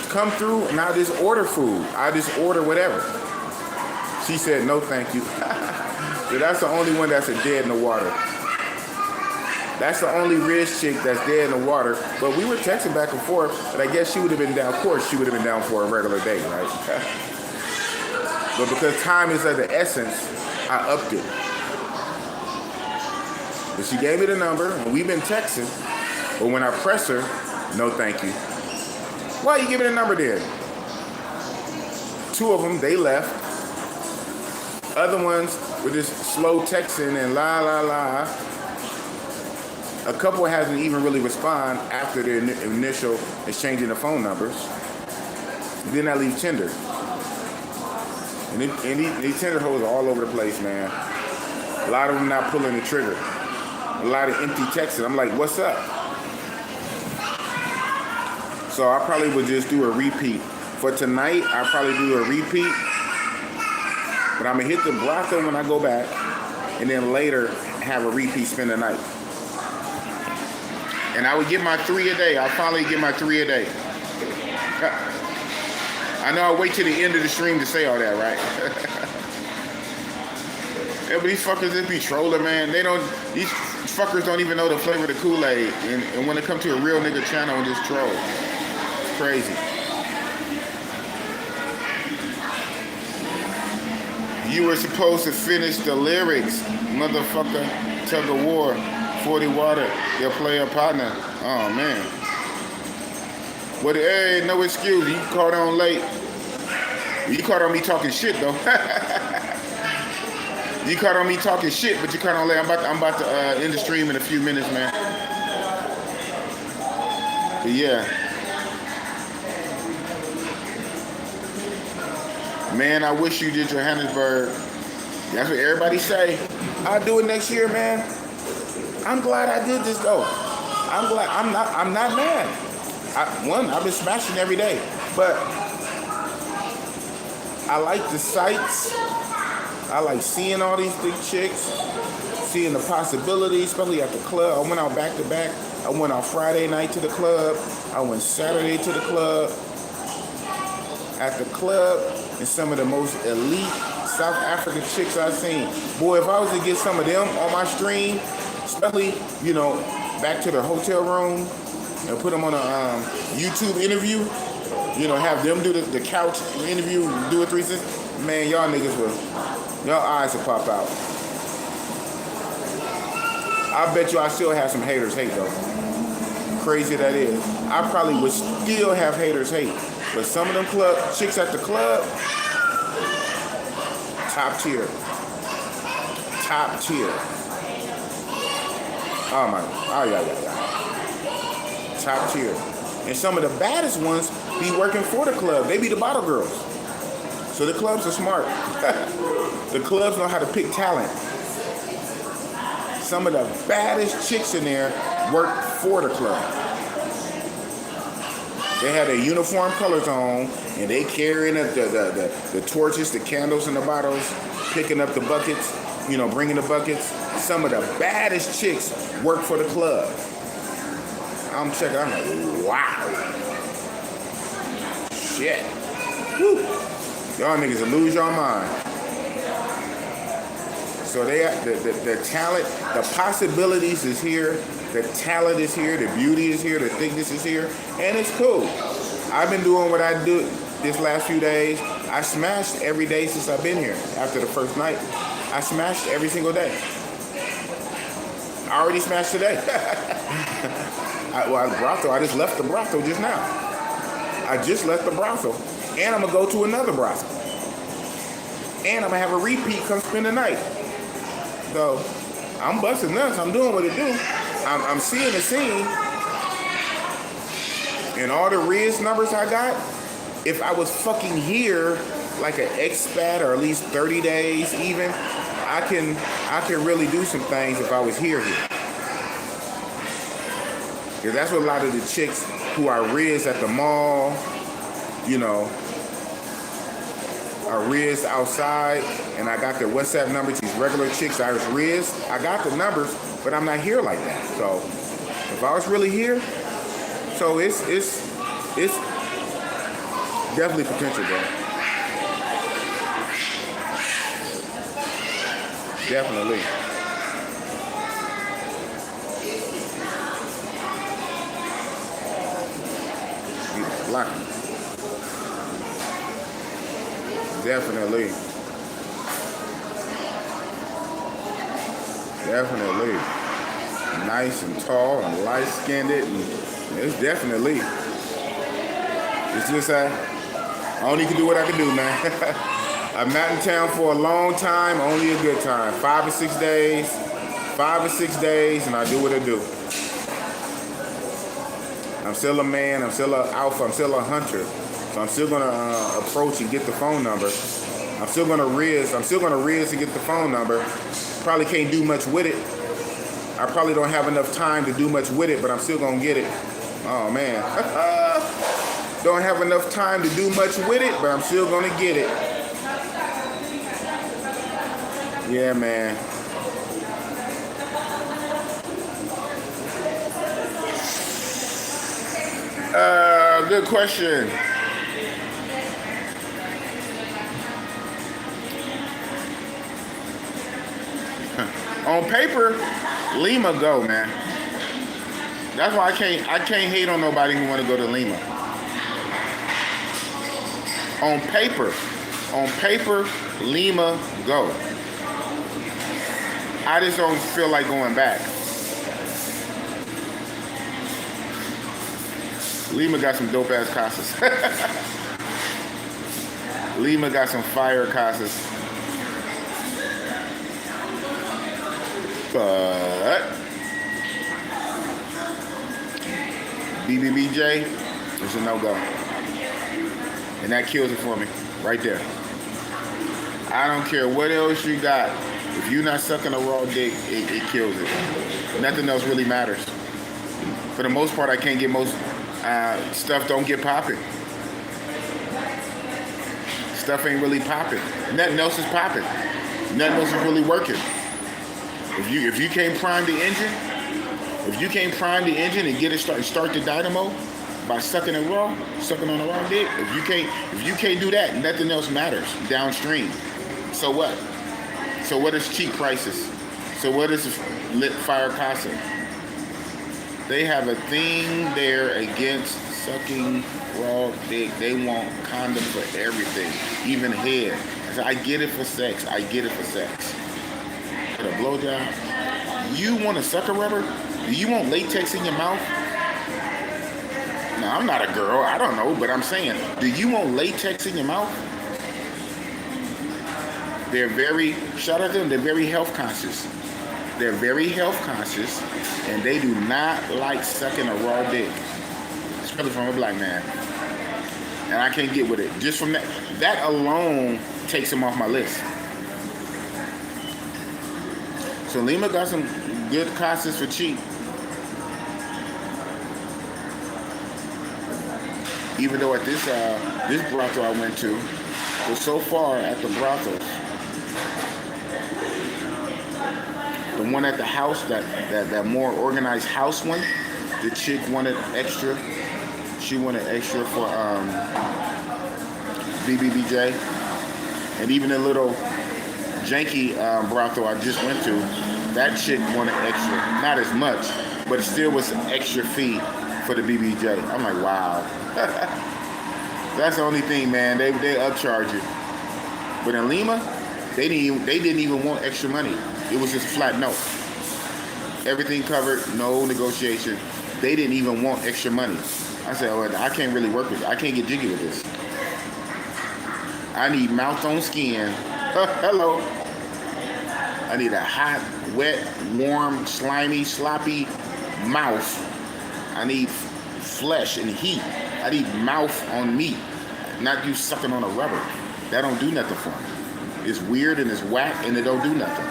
come through and I'll just order food. I'll just order whatever. She said, no, thank you. So that's the only one that's dead in the water. That's the only rich chick that's dead in the water. But we were texting back and forth, but I guess she would have been down. Of course, she would have been down for a regular day, right? But because time is of the essence, I upped it. But she gave me the number, and we've been texting. But when I press her, no thank you. Why you give me the number then? Two of them, they left. Other ones were just slow texting and la. A couple hasn't even really respond after their initial exchanging the phone numbers. Then I leave Tinder. And these Tinder hoes are all over the place, man. A lot of them not pulling the trigger. A lot of empty texting. I'm like, what's up? So I probably would just do a repeat. For tonight, I'll probably do a repeat. But I'm going to hit the brothel when I go back. And then later, have a repeat, spend the night. And I would get my 3 a day. I'll finally get my 3 a day. I know I'll wait till the end of the stream to say all that, right? Yeah, but these fuckers just be trolling, man. These fuckers don't even know the flavor of the Kool-Aid. And when it comes to a real nigga channel and just troll. It's crazy. You were supposed to finish the lyrics. Motherfucker, tug of war. 40 water, your player partner. Oh man. What? Hey, no excuse. You caught on late. You caught on me talking shit though. You caught on me talking shit, but you caught on late. I'm about to end the stream in a few minutes, man. But yeah. Man, I wish you did Johannesburg. That's what everybody say. I'll do it next year, man. I'm glad I did this though. I'm glad. I'm not mad. I've been smashing every day, but I like the sights. I like seeing all these big chicks, seeing the possibilities, especially at the club. I went out back to back. I went on Friday night to the club. I went Saturday to the club. At the club, and some of the most elite South African chicks I've seen. Boy, if I was to get some of them on my stream, especially, back to the hotel room and put them on a YouTube interview, have them do the couch interview, do a 360, man, y'all eyes will pop out. I bet you I still have some haters hate though. Crazy that is. I probably would still have haters hate. But some of them chicks at the club, top tier. Top tier. Oh yeah. Top tier. And some of the baddest ones be working for the club. They be the bottle girls. So the clubs are smart. The clubs know how to pick talent. Some of the baddest chicks in there work for the club. They had their uniform colors on, and they carrying up the torches, the candles, and the bottles, picking up the buckets, bringing the buckets. Some of the baddest chicks work for the club. I'm checking. I'm like, wow. Shit. Woo. Y'all niggas will lose your mind. So the talent, the possibilities is here. The talent is here. The beauty is here. The thickness is here. And it's cool. I've been doing what I do this last few days. I smashed every day since I've been here after the first night. I smashed every single day. I already smashed today. The brothel, I just left the brothel just now. I just left the brothel. And I'm going to go to another brothel. And I'm going to have a repeat come spend the night. So, I'm busting nuts. I'm doing what it do. I'm seeing the scene. And all the Riz numbers I got, if I was fucking here like an expat or at least 30 days even, I can really do some things if I was here. Because that's what a lot of the chicks who are Riz at the mall, you know, are Riz outside, and I got their WhatsApp numbers, these regular chicks that are Riz. I got the numbers, but I'm not here like that. So if I was really here, so it's definitely potential, bro. Definitely. Lucky. Definitely. Definitely. Nice and tall and light-skinned, and it's definitely. It's just I only can do what I can do, man. I'm not in town for a long time, only a good time. 5 or 6 days. 5 or 6 days, and I do what I do. I'm still a man, I'm still an alpha, I'm still a hunter. So I'm still gonna approach and get the phone number. I'm still gonna Riz to get the phone number. Probably can't do much with it. I probably don't have enough time to do much with it, but I'm still gonna get it. Oh man. Don't have enough time to do much with it, but I'm still gonna get it. Yeah, man. Good question. On paper, Lima go, man. That's why I can't hate on nobody who want to go to Lima. On paper, Lima go. I just don't feel like going back. Lima got some dope ass casas. Lima got some fire casas. But BBBJ is a no-go. And that kills it for me. Right there. I don't care what else you got. If you're not sucking a raw dick, it kills it. Nothing else really matters. For the most part, I can't get most stuff don't get popping. Stuff ain't really popping. Nothing else is popping. Nothing else is really working. If you can't prime the engine, and get it start the dynamo by sucking it raw, sucking on a raw dick, if you can't do that, nothing else matters downstream. So what? So what is cheap prices? So what is lit fire casa? They have a thing there against sucking raw dick. They want condom for everything, even head. I get it for sex. For the blowjob, you want to suck a rubber? Do you want latex in your mouth? Now, I'm not a girl. I don't know, but I'm saying, do you want latex in your mouth? They're very, shout out to them, they're very health conscious. They're very health conscious, and they do not like sucking a raw dick, especially from a black man. And I can't get with it. Just from that alone takes them off my list. So Lima got some good casas for cheap. Even though at this brothel I went to, but so far at the brothels, the one at the house, that more organized house one, the chick wanted extra. She wanted extra for BBBJ. And even the little janky brothel I just went to, that chick wanted extra. Not as much, but it still was an extra fee for the BBJ. I'm like, wow. That's the only thing, man. They upcharge you. But in Lima, They didn't even want extra money. It was just flat no. Everything covered, no negotiation. They didn't even want extra money. I said, well, I can't really work with it. I can't get jiggy with this. I need mouth on skin. Hello. I need a hot, wet, warm, slimy, sloppy mouth. I need flesh and heat. I need mouth on meat. Not you sucking on a rubber. That don't do nothing for me. It's weird and it's whack and it don't do nothing.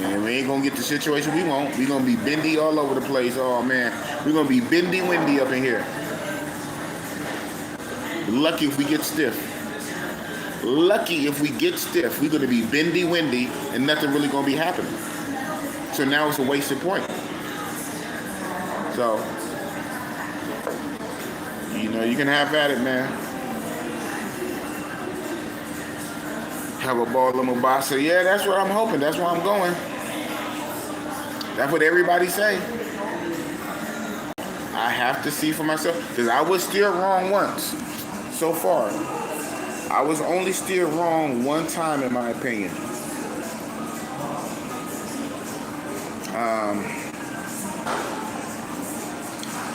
And we ain't gonna get the situation we want. We gonna be bendy all over the place. Oh man, we gonna be bendy windy up in here. Lucky if we get stiff. Lucky if we get stiff. We're gonna be bendy windy and nothing really gonna be happening. So now it's a wasted point. So, you can have at it, man. Have a ball of Bossy. Yeah, that's what I'm hoping. That's where I'm going. That's what everybody say. I have to see for myself. Because I was still wrong once. So far. I was only still wrong one time in my opinion.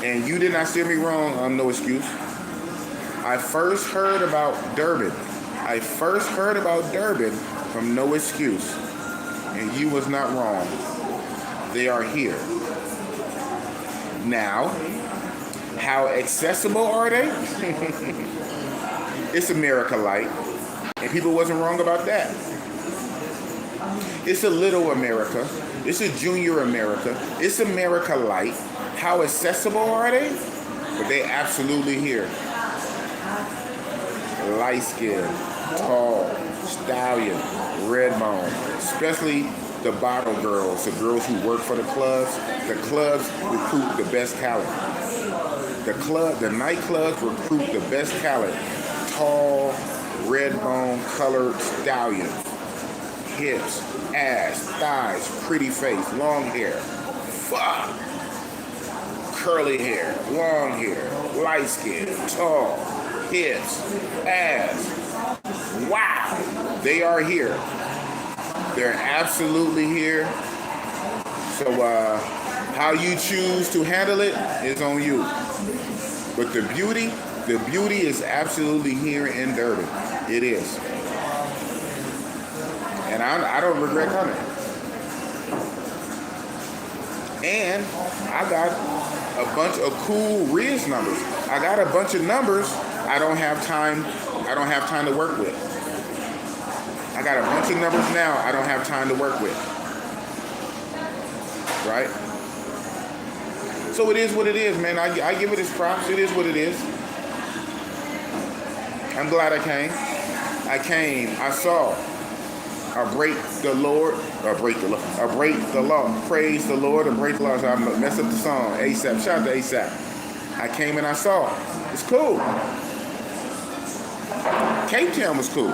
And you did not steer me wrong. I'm no excuse. I first heard about Durban. From No Excuse. And you was not wrong. They are here. Now, how accessible are they? It's America Light. And people wasn't wrong about that. It's a little America. It's a junior America. It's America Light. How accessible are they? But they absolutely here. Light skin, tall, stallion, red bone. Especially the bottle girls, the girls who work for the clubs. The clubs recruit the best talent. The nightclubs recruit the best talent. Tall, red bone, colored stallion. Hips, ass, thighs, pretty face, long hair. Fuck. Curly hair, long hair, light skin, tall, hips, ass. Wow. They are here. They're absolutely here. So how you choose to handle it is on you. But the beauty is absolutely here in Durban. It is. And I don't regret coming. And I got a bunch of cool Riz numbers. I got a bunch of numbers I don't have time to work with. I got a bunch of numbers now I don't have time to work with. Right? So it is what it is, man. I give it its props. It is what it is. I'm glad I came. I saw. I break the Lord. I break the law. Praise the Lord and break the law. So I messed up the song. ASAP. Shout out to ASAP. I came and I saw. It's cool. Cape Town was cool.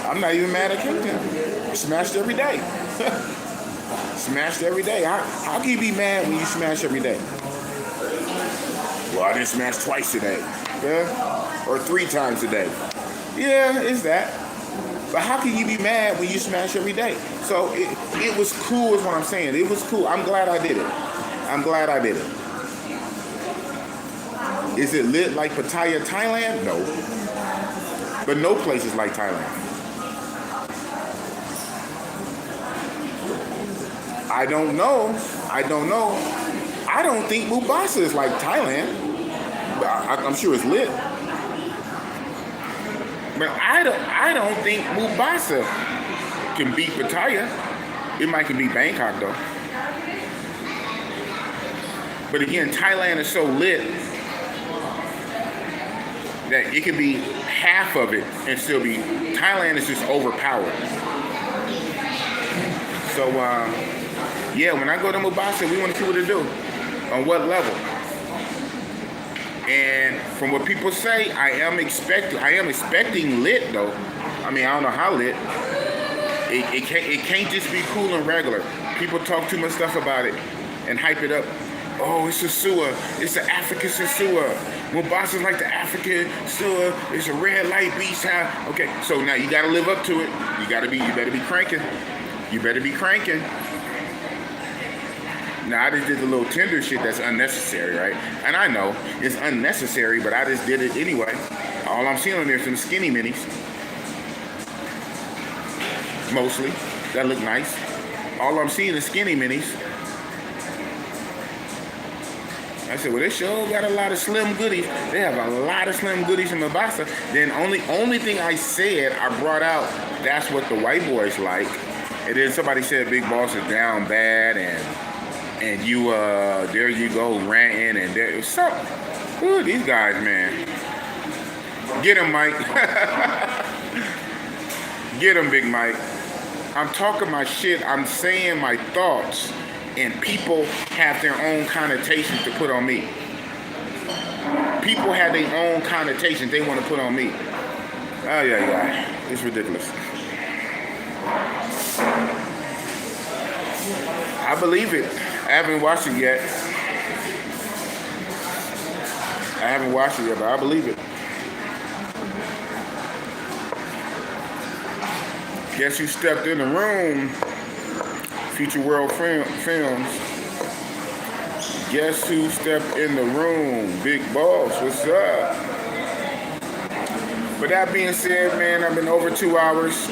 I'm not even mad at Cape Town. Smashed every day. Smashed every day. How can you be mad when you smash every day? Well, I didn't smash twice today. Yeah? Or 3 times a day. Yeah, it's that. But how can you be mad when you smash every day? So it was cool is what I'm saying. It was cool. I'm glad I did it. Is it lit like Pattaya, Thailand? No. But no place is like Thailand. I don't know. I don't think Mombasa is like Thailand. But I'm sure it's lit. But I don't think Mombasa can beat Pattaya. It might can beat Bangkok though. But again, Thailand is so lit that it can be half of it and still be. Thailand is just overpowered. So yeah, when I go to Mombasa, we want to see what it do, on what level. And from what people say, I am expecting lit though. I mean, I don't know how lit. It can't just be cool and regular. People talk too much stuff about it and hype it up, Oh, it's a sewer. It's the African sewer. Mombasa like the African sewer. It's a red light beach house. Okay, so now you gotta live up to it. You better be cranking. You better be cranking. Now I just did the little tender shit that's unnecessary, right? And I know it's unnecessary, but I just did it anyway. All I'm seeing on there is some skinny minis. Mostly. That look nice. All I'm seeing is skinny minis. I said, well, they sure got a lot of slim goodies. They have a lot of slim goodies in Mombasa. Then only thing I said, I brought out, that's what the white boys like. And then somebody said Big Boss is down bad, and you, there you go, ranting, and there, something. Ooh, these guys, man. Get him, Mike. Get him, Big Mike. I'm talking my shit. I'm saying my thoughts. And people have their own connotations to put on me. People have their own connotations they want to put on me. Oh, yeah. It's ridiculous. I believe it. I haven't watched it yet. But I believe it. Guess you stepped in the room. Future World Films. Guess who stepped in the room? Big Boss, what's up? With that being said, man, I've been over 2 hours.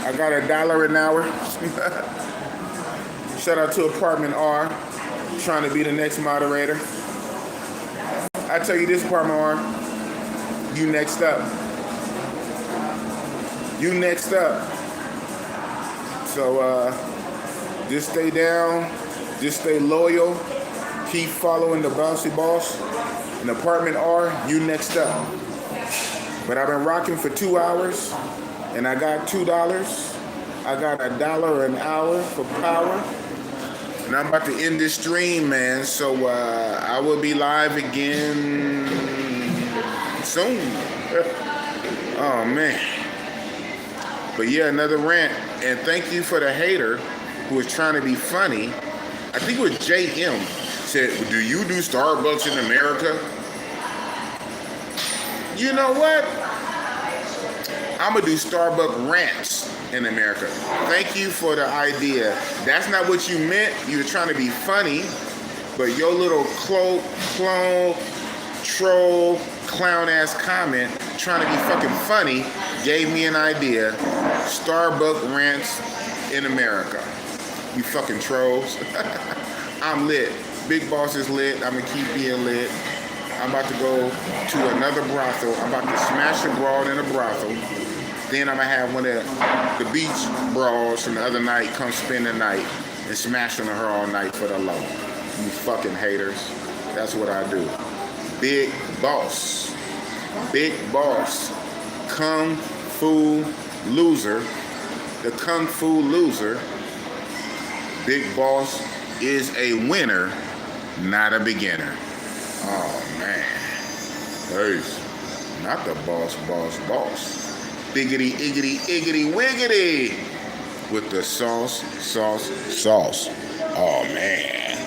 I got $1 an hour. Shout out to Apartment R, trying to be the next moderator. I tell you this, Apartment R, you next up. You next up. So just stay down, just stay loyal, keep following the Bossy Boss. And Apartment R, you next up. But I've been rocking for 2 hours, and I got $2. I got $1 an hour for power. And I'm about to end this stream, man. So I will be live again soon. Oh, man. But yeah, another rant. And thank you for the hater who was trying to be funny. I think it was JM said, do you do Starbucks in America? You know what? I'm going to do Starbucks rants in America. Thank you for the idea. That's not what you meant. You were trying to be funny. But your little clone, troll, clown-ass comment trying to be fucking funny gave me an idea. Starbucks rants in America. You fucking trolls. I'm lit. Big Boss is lit. I'm gonna keep being lit. I'm about to go to another brothel. I'm about to smash a broad in a brothel. Then I'm gonna have one of the beach bras from the other night come spend the night and smash on her all night for the low. You fucking haters. That's what I do. Big Boss. Big Boss. Kung Fu Loser. The Kung Fu Loser. Big Boss is a winner, not a beginner. Oh, man. Hey, not the boss. Biggity, iggity, iggity, wiggity. With the sauce. Oh, man.